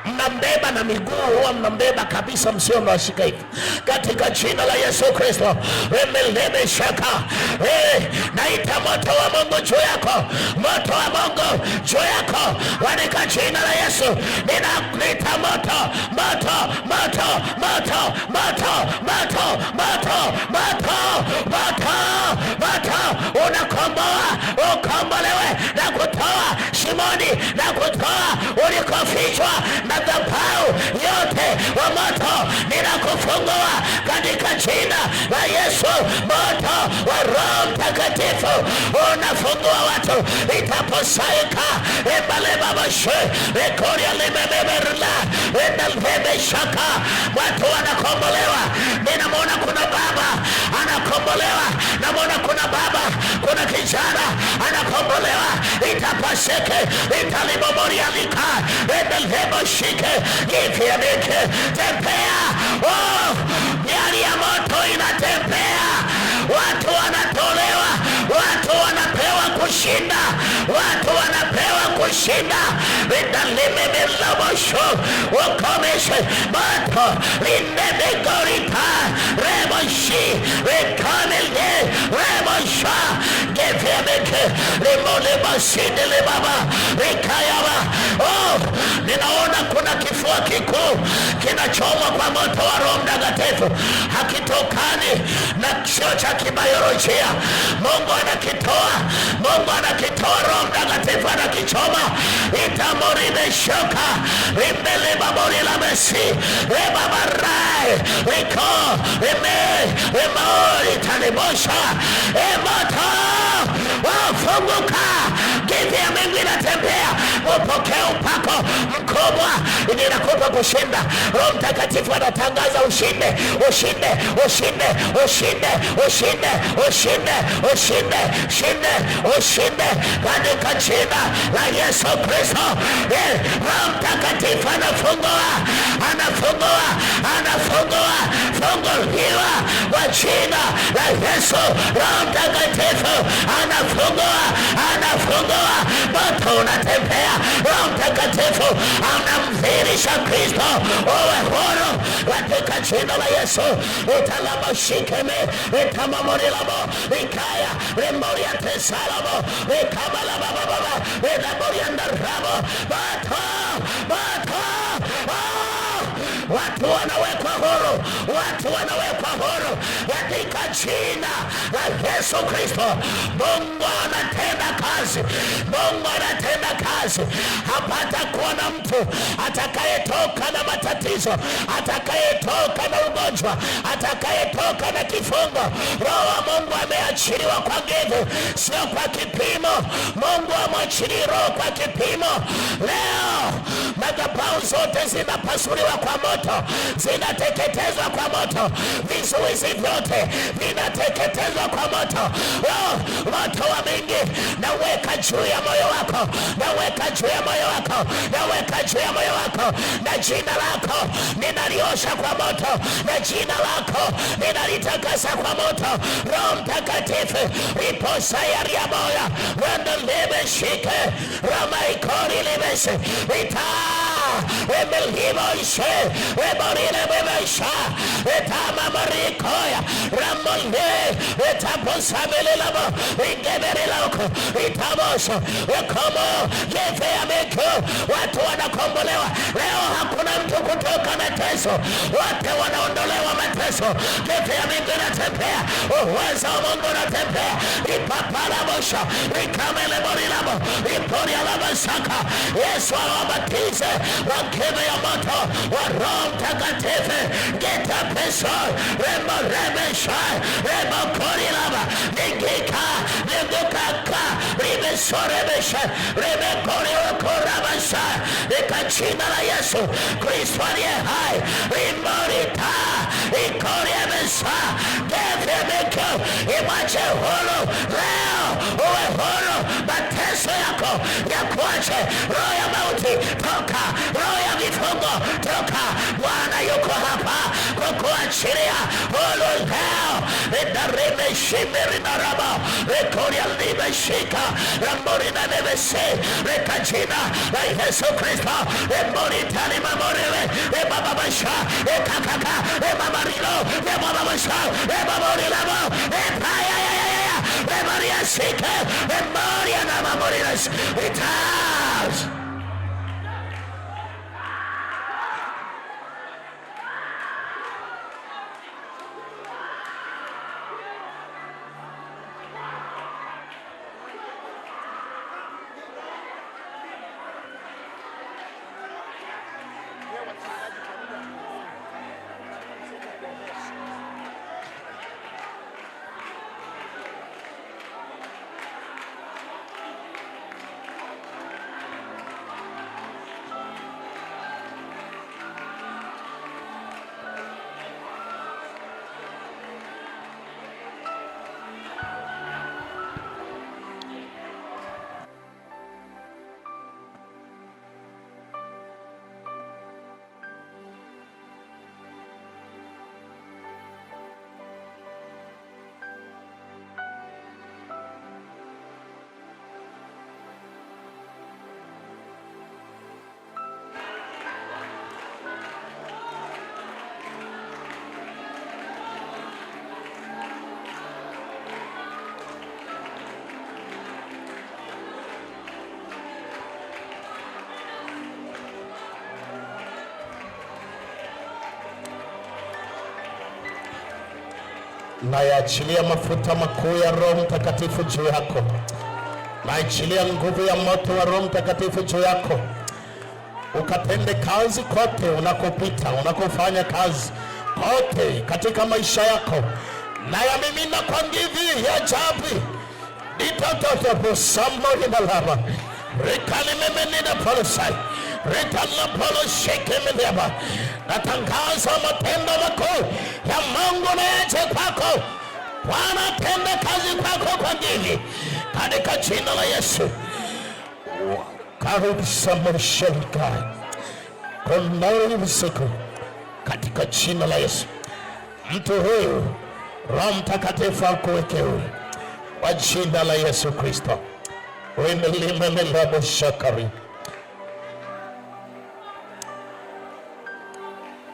Mnambeba na miguu, huwa mnambeba kabisa, msio mnashika hivi. Katika jina la Yesu Kristo. Remelebe shaka. Naita moto wa Mungu juu yako. Moto wa Mungu juu yako. Katika jina la Yesu. Ninakuita moto. Unakomboa, ukombolewe na kutoa shimoni, na kutoa uliko iliyofichwa madhabahu yote wa moto ninakufungua katika jina la Yesu. Moto wa Roho Mtakatifu unafungua watu. Itaposaika ebalebabashe rekoria limebeberla endalbebeshaka, watu wanakombolewa. Ninamwona kuna baba anakombolewa, namwona kuna baba, kuna kijana anakombolewa. Itapaseke italibomorialika endalbebashike ifiamike. Tembea, miali ya moto inatembea, watu wanatolewa, watu wanapewa kushinda, watu wanapewa kushinda. Italimebelabosho wakomeshe moto linebegorita reboshi rekamelde rebosha gefemeke limolebasindele baba rekayaba. Ninaona kuna kifua kikuu kinachomwa kwa moto wa Roho Mtakatifu. Hakitokani na sio cha kibiolojia. Mungu anakitoa, Mungu anakitoa. Roho Mtakatifu anakichoma. Itamorimeshoka rimbele babori la mesi rebabarai riko remori talibosha emoto wafunguka. Givi ya Mungu inatembea. Upokea upako mkubwa. Ninakupa kushinda. Roho Mtakatifu anatangaza ushinde, ushinde, ushinde, ushinde, ushinde, ushinde, ushinde, ushinde, ushinde katika jina la Yesu Kristo. Roho Mtakatifu anafungua, anafungua, anafungua. Funguliwa kwa jina la Yesu. Roho Mtakatifu anafungua, anafungua. Moto unatembea. Roho Mtakatifu anamdhihirisha Kristo. Uwe huru katika jina la Yesu. Italabashikeme itamamorilabo ikaya remoria tesalabo ikabalabababa edaboriandarabo. Moto, moto, watu wanawekwa huru, watu wanawekwa huru katika jina la Yesu Kristo. Mungu anatenda kazi, Mungu anatenda kazi. Hapata kuwa na mtu atakayetoka na matatizo, atakayetoka na ugonjwa, atakayetoka na kifungo. Roho wa Mungu ameachiliwa kwa nguvu, sio kwa kipimo. Mungu amwachilie roho kwa kipimo. Leo madhabahu zote zinapasuliwa kwa moto, zinateketezwa kwa moto. Vizuizi vyote vinateketezwa kwa moto. Moto wa mingi naweka juu ya moyo wako, naweka juu ya moyo wako, naweka juu ya moyo wako. Na jina lako ninaliosha kwa moto, na jina lako ninalitakasa kwa moto. Roho Mtakatifu riposa ya moyo wendo libeshike ramaikori libeshe ita emelhiboishe eborile bebesha etama marikoya ramole etaposamelelabo ingeberilauko itabosha ekomo kefea meko. Watu wanakombolewa leo. Hakuna mtu kutoka mateso, wote wanaondolewa mateso. Kefea meko inatembea, uwezo wa Mungu unatembea. Ipapalabosha ikameleborilabo iporialabasaka. Yesu awabatize wakeme ya moto wa Roho Mtakatifu. Geta peso remo remesha remo korilaba ningika ningukaka rimesorebesha reme koriokorabasha. Ika jina la Yesu Kristo aliye hai rimorita ikoriabesa gefemeko imache huru leo. Uwe huru. Mateso yako ya kuache. Roho ya mauti toka, roho ya vifungo toka. Bwana yuko hapa kukuachilia huru leo. Idarime shimiri naraba rekoria libeshika ramborina nebese reka jina la Yesu Kristo. Emboritani mamorewe ebababasha ekakaka ebabarilo ebababasha ebaborilabo epaya Memoria Sika, Memoria Namamorinas, it has. Nayaachilia mafuta makuu ya Roho Mtakatifu juu yako. Naachilia nguvu ya moto wa Roho Mtakatifu juu yako, ukatende kazi kote unakopita, unakofanya kazi kote katika maisha yako. Nayamimina kwa nguvu ya ajabu itototo samori malama rekani memenina polosai rekana polosheke melema. Natangaza matendo makuu ya Mungu na yaje kwako. Bwana tenda kazi kwako kwa nguvu katika jina la Yesu. Karibu samoshelika konori usiku katika jina la Yesu. Mtu huyu Roho Mtakatifu akuwekewe kwa jina la Yesu Kristo. Wemelima shakari.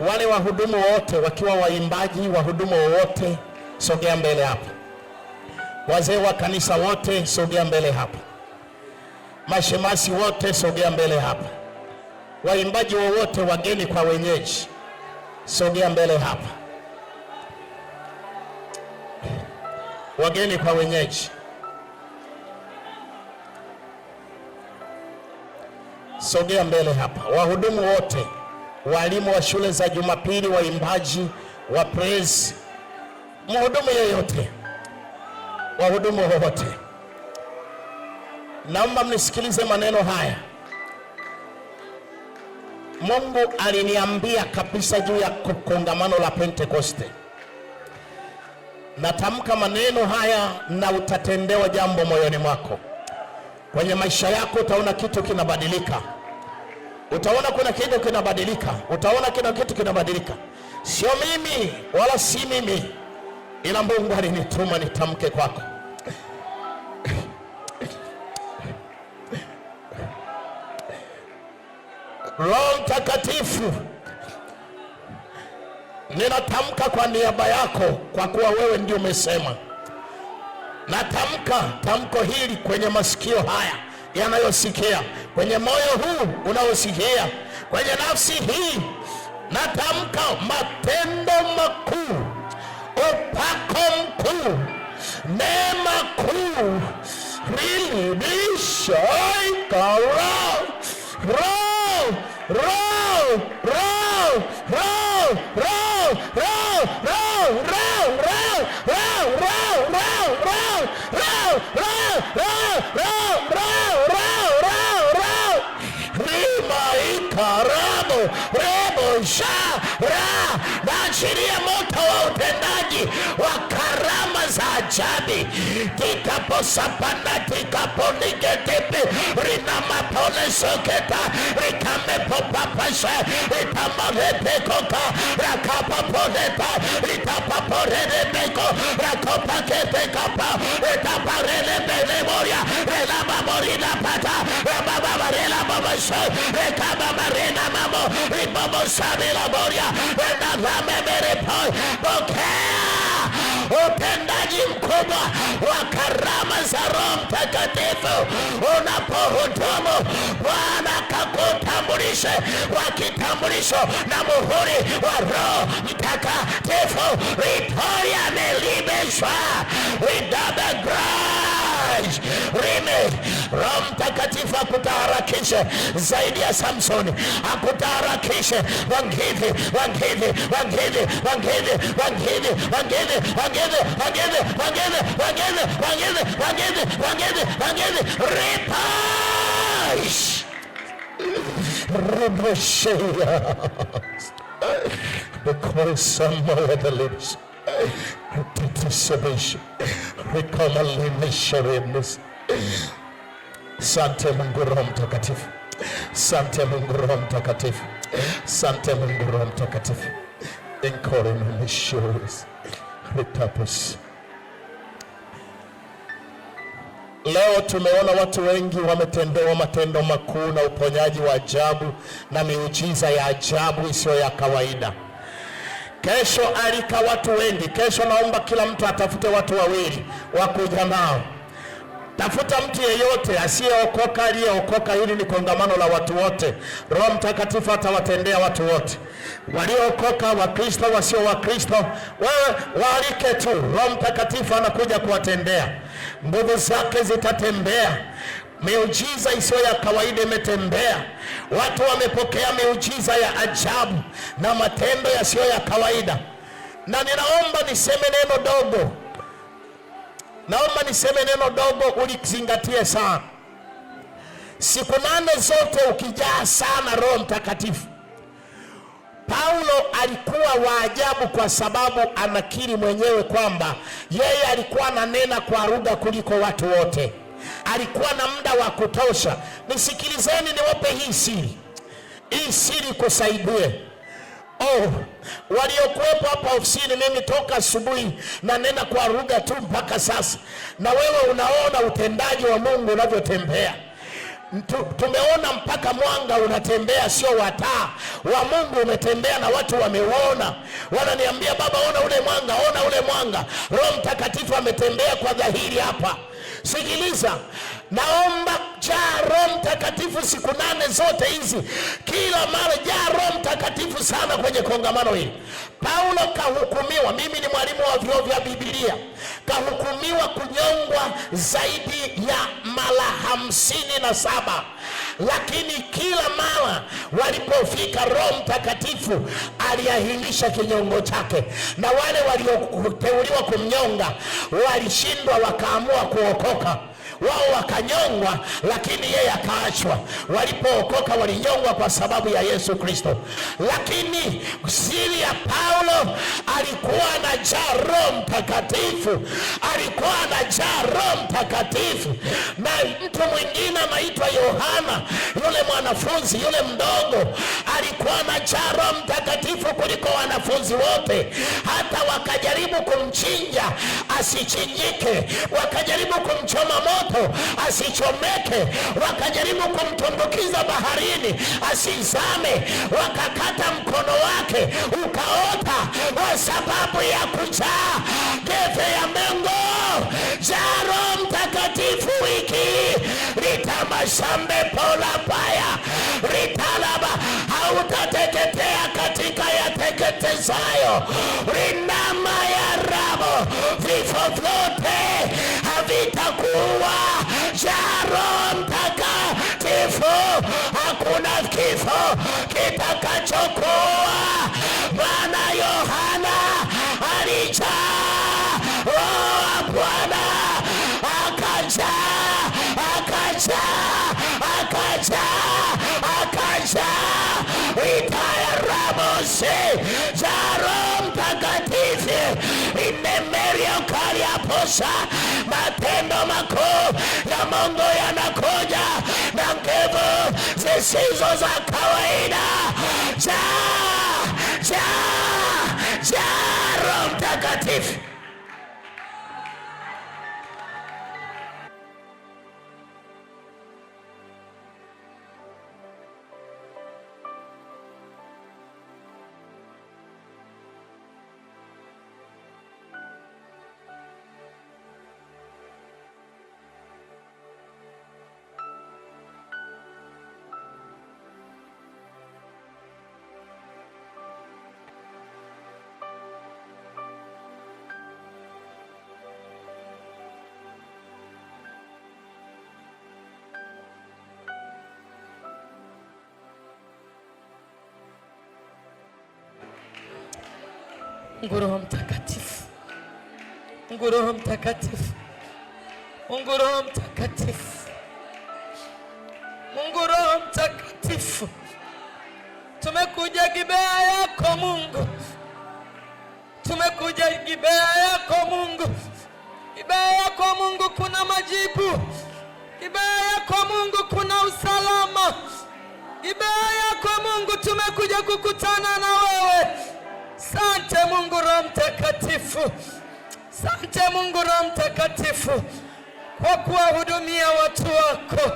Wale wahudumu wote wakiwa waimbaji, wahudumu wote sogea mbele hapa. Wazee wa kanisa wote sogea mbele hapa. Mashemasi wote sogea mbele hapa. Waimbaji wote, wageni kwa wenyeji, sogea mbele hapa. Wageni kwa wenyeji sogea mbele hapa. Wahudumu wote, walimu wa shule za Jumapili, waimbaji wa praise, mhudumu yeyote, wahudumu wote, naomba mnisikilize maneno haya. Mungu aliniambia kabisa juu ya kongamano la Pentekoste. Natamka maneno haya na utatendewa jambo moyoni mwako. Kwenye maisha yako utaona kitu kinabadilika. Utaona kuna kitu kinabadilika. Utaona kuna kitu kinabadilika. Sio mimi wala si mimi, ila Mungu alinituma nitamke kwako. Roho Mtakatifu, ninatamka kwa niaba yako, kwa kuwa wewe ndio umesema. Natamka tamko hili kwenye masikio haya yanayosikia, kwenye moyo huu unaosikia, kwenye nafsi hii. Natamka matendo makuu, upako mkuu, neema kuu, rilibisha ikara naachilia moto wa utendaji wa karama za ajabu. Tikaposapana tikaponiketepe rinamapone soketa rikamepopapasha itamarepekoka rakapaponeta ritapaporenebeko rakopaketekapa ritaparenebenemoria relamamorinapata ramababarelababasha rekabamarena mamo ribabosabilamoria renavamemerepoi. Pokea utendaji mkubwa wa karama za Roho Mtakatifu unapohudumu. Bwana kakutambulishe kwa kitambulisho na muhuri wa Roho Mtakatifu. Victoria amelibeshwa without grudge. Roho Mtakatifu akutaharakishe zaidi ya Samsoni, akutaharakishe. Wangivi repaish Rabashaya because some of the lips participation recommendation. Sante Mungu Roho Mtakatifu, sante Mungu Roho Mtakatifu, sante Mungu Roho Mtakatifu. Incorporations retapos. Leo tumeona watu wengi wametendewa matendo makuu na uponyaji wa ajabu na miujiza ya ajabu isiyo ya kawaida. Kesho alika watu wengi. Kesho naomba kila mtu atafute watu wawili wakuja nao. Tafuta mtu yeyote asiyeokoka, aliyeokoka. Hili ni kongamano la watu wote. Roho Mtakatifu atawatendea watu wote, waliookoka, Wakristo, wasio Wakristo. Wewe waalike tu, Roho Mtakatifu anakuja kuwatendea. Nguvu zake zitatembea. Miujiza isiyo ya kawaida imetembea. Watu wamepokea miujiza ya ajabu na matendo yasiyo ya kawaida. Na ninaomba niseme neno dogo. Naomba niseme neno dogo, ulizingatie sana. Siku 8 zote ukijaa sana Roho Mtakatifu. Paulo alikuwa wa ajabu kwa sababu anakiri mwenyewe kwamba yeye alikuwa ananena kwa lugha kuliko watu wote. Alikuwa na muda wa kutosha. Nisikilizeni niwape hii siri. Hii siri kusaidie. Waliokuwepo hapa ofisini, mimi toka asubuhi na nena kwa lugha tu mpaka sasa. Na wewe unaona utendaji wa Mungu unavyotembea. Tumeona mpaka mwanga unatembea, sio wataa wa Mungu umetembea na watu wameuona. Wananiambia, baba, ona ule mwanga, ona ule mwanga. Roho Mtakatifu ametembea kwa dhahiri hapa. Sikiliza, naomba jaa Roho Mtakatifu siku 8 zote hizi. Kila mara jaa Roho Mtakatifu sana kwenye kongamano hili. Paulo kahukumiwa, mimi ni mwalimu wa vyuo vya Biblia, kahukumiwa kunyongwa zaidi ya mara 57. Lakini kila mara walipofika, Roho Mtakatifu aliahirisha kinyongo chake, na wale walioteuliwa kumnyonga walishindwa, wakaamua kuokoka. Wao wakanyongwa, lakini yeye akaachwa. Walipookoka walinyongwa kwa sababu ya Yesu Kristo. Lakini siri ya Paulo, alikuwa anajaa Roho Mtakatifu. Alikuwa anajaa Roho Mtakatifu. Na mtu mwingine anaitwa Yohana, yule mwanafunzi yule mdogo, alikuwa anajaa Roho Mtakatifu kuliko wanafunzi wote. Hata wakajaribu kumchinja asichinjike, wakajaribu kumchoma moto asichomeke, wakajaribu kumtumbukiza baharini asizame, wakakata mkono wake ukaota, kwa sababu ya kujaa ndefe ya Mungu. Jaa Roho Mtakatifu wiki litamashambe pola paya ritalaba, hautateketea katika yateketezayo. Rinama ya rabo, vifo vyote havitakuwa. Jaa Roho Mtakatifu, hakuna kifo kitakachokuwa. Bwana Yohana alijaa Roho wa Bwana, akajaa itayarabose. Jaa Roho Mtakatifu inemerio kaliaposa. Matendo makuu ya Mungu yanakuja na nguvu zisizo za kawaida. Jaa Roho Mtakatifu. Mungu Roho Mtakatifu, Mungu Roho Mtakatifu, Mungu Roho Mtakatifu, Mungu Roho Mtakatifu, tumekuja Gibea yako Mungu, tumekuja Gibea yako Mungu. Gibea yako Mungu kuna majibu, Gibea yako Mungu kuna usalama, Gibea yako Mungu tumekuja kukutana na wewe. Asante Mungu Roho Mtakatifu, asante Mungu Roho Mtakatifu kwa kuwahudumia watu wako.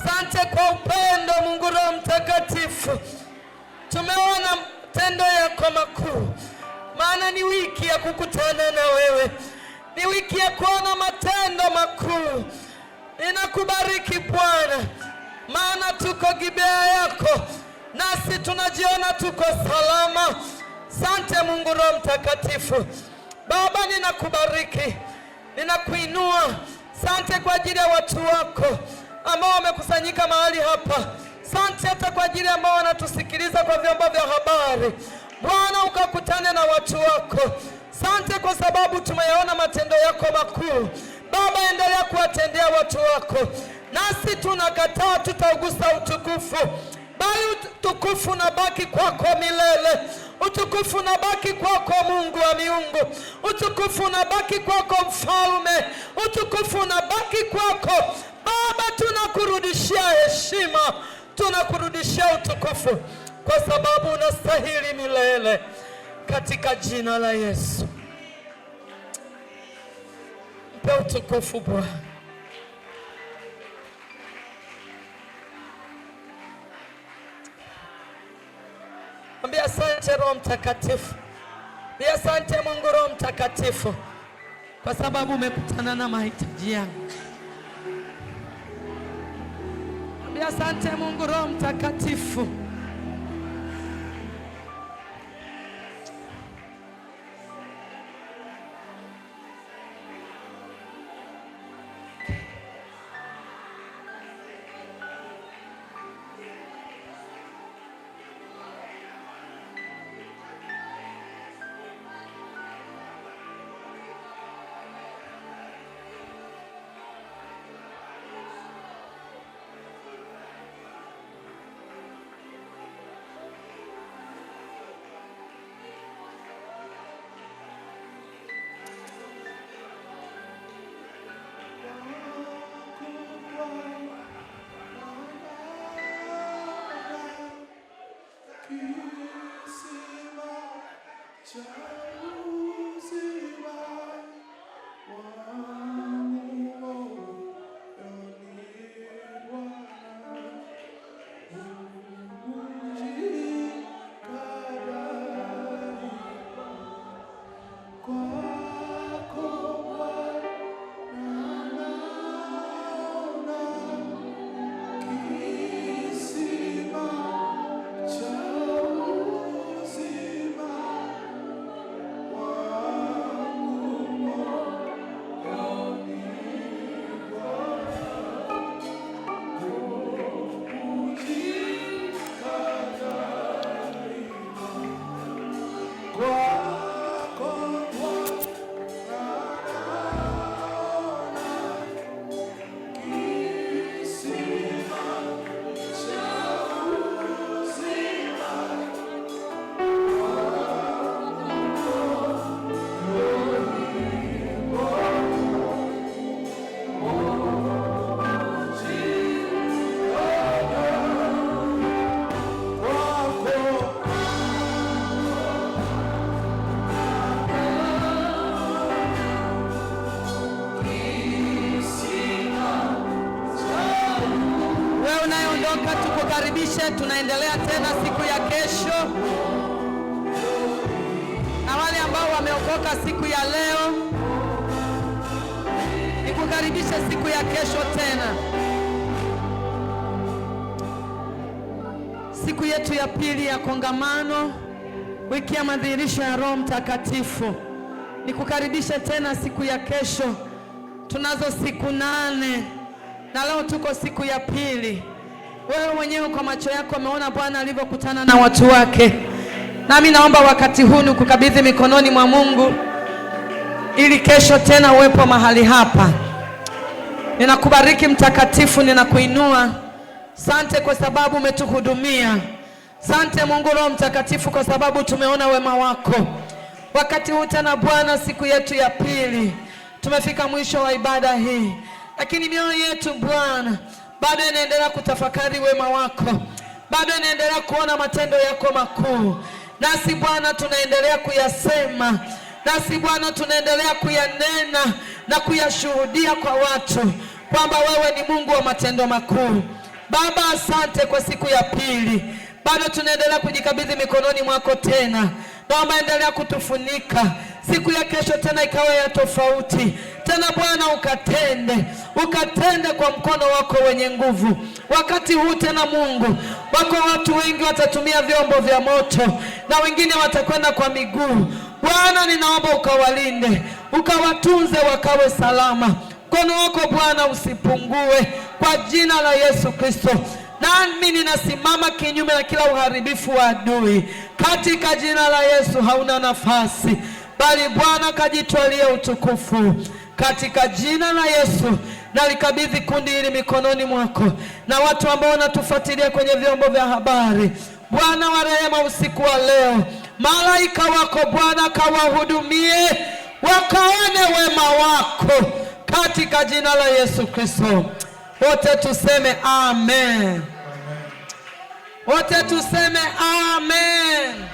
Asante kwa upendo Mungu Roho Mtakatifu. Tumeona matendo yako makuu, maana ni wiki ya kukutana na wewe, ni wiki ya kuona matendo makuu. Ninakubariki Bwana, maana tuko Gibea yako, nasi tunajiona tuko salama. Asante Mungu Roho Mtakatifu. Baba, ninakubariki, ninakuinua. Asante kwa ajili ya watu wako ambao wamekusanyika mahali hapa. Asante hata kwa ajili ambao wanatusikiliza kwa vyombo vya habari. Bwana, ukakutane na watu wako. Asante kwa sababu tumeyaona matendo yako makuu. Baba, endelea kuwatendea watu wako. Nasi tunakataa tutaugusa utukufu, bali utukufu unabaki kwako milele. Utukufu unabaki kwako Mungu wa miungu. Utukufu unabaki kwako Mfalme. Utukufu unabaki kwako Baba. Tunakurudishia heshima, tunakurudishia utukufu, kwa sababu unastahili milele, katika jina la Yesu. Mpe utukufu Bwana. Mwambie asante Roho Mtakatifu. Mwambie asante Mungu Roho Mtakatifu, kwa sababu umekutana na mahitaji yangu. Mwambie asante Mungu Roho Mtakatifu. Tukukaribishe, tunaendelea tena siku ya kesho, na wale ambao wameokoka siku ya leo, nikukaribishe siku ya kesho tena, siku yetu ya pili ya kongamano, wiki ya madhihirisho ya Roho Mtakatifu. Nikukaribishe tena siku ya kesho. Tunazo siku 8 na leo tuko siku ya pili. Wewe mwenyewe kwa macho yako umeona Bwana alivyokutana na watu wake. Nami naomba wakati huu nikukabidhi mikononi mwa Mungu, ili kesho tena uwepo mahali hapa. Ninakubariki Mtakatifu, ninakuinua. Asante kwa sababu umetuhudumia. Asante Mungu Roho Mtakatifu kwa sababu tumeona wema wako. Wakati huu tena Bwana, siku yetu ya pili, tumefika mwisho wa ibada hii, lakini mioyo yetu Bwana bado inaendelea kutafakari wema wako, bado inaendelea kuona matendo yako makuu. Nasi Bwana tunaendelea kuyasema, nasi Bwana tunaendelea kuyanena na kuyashuhudia kwa watu kwamba wewe ni Mungu wa matendo makuu. Baba, asante kwa siku ya pili. Bado tunaendelea kujikabidhi mikononi mwako tena. Naomba endelea kutufunika. siku ya kesho tena ikawa ya tofauti. Tena Bwana ukatende kwa mkono wako wenye nguvu. Wakati huu tena Mungu, wako watu wengi watatumia vyombo vya moto na wengine watakwenda kwa miguu. Bwana, ninaomba ukawalinde, ukawatunze wakawe salama. Mkono wako Bwana usipungue kwa jina la Yesu Kristo. Nami ninasimama kinyume na kila uharibifu wa adui. Katika jina la Yesu hauna nafasi, bali Bwana kajitwalie utukufu. Katika jina la Yesu nalikabidhi kundi hili mikononi mwako na watu ambao wanatufuatilia kwenye vyombo vya habari. Bwana wa rehema, usiku wa leo malaika wako Bwana kawahudumie, wakaone wema wako katika jina la Yesu Kristo. Wote tuseme amen. Wote tuseme amen.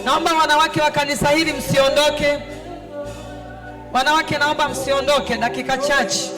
Naomba wanawake wa kanisa hili msiondoke. Wanawake naomba msiondoke dakika chache.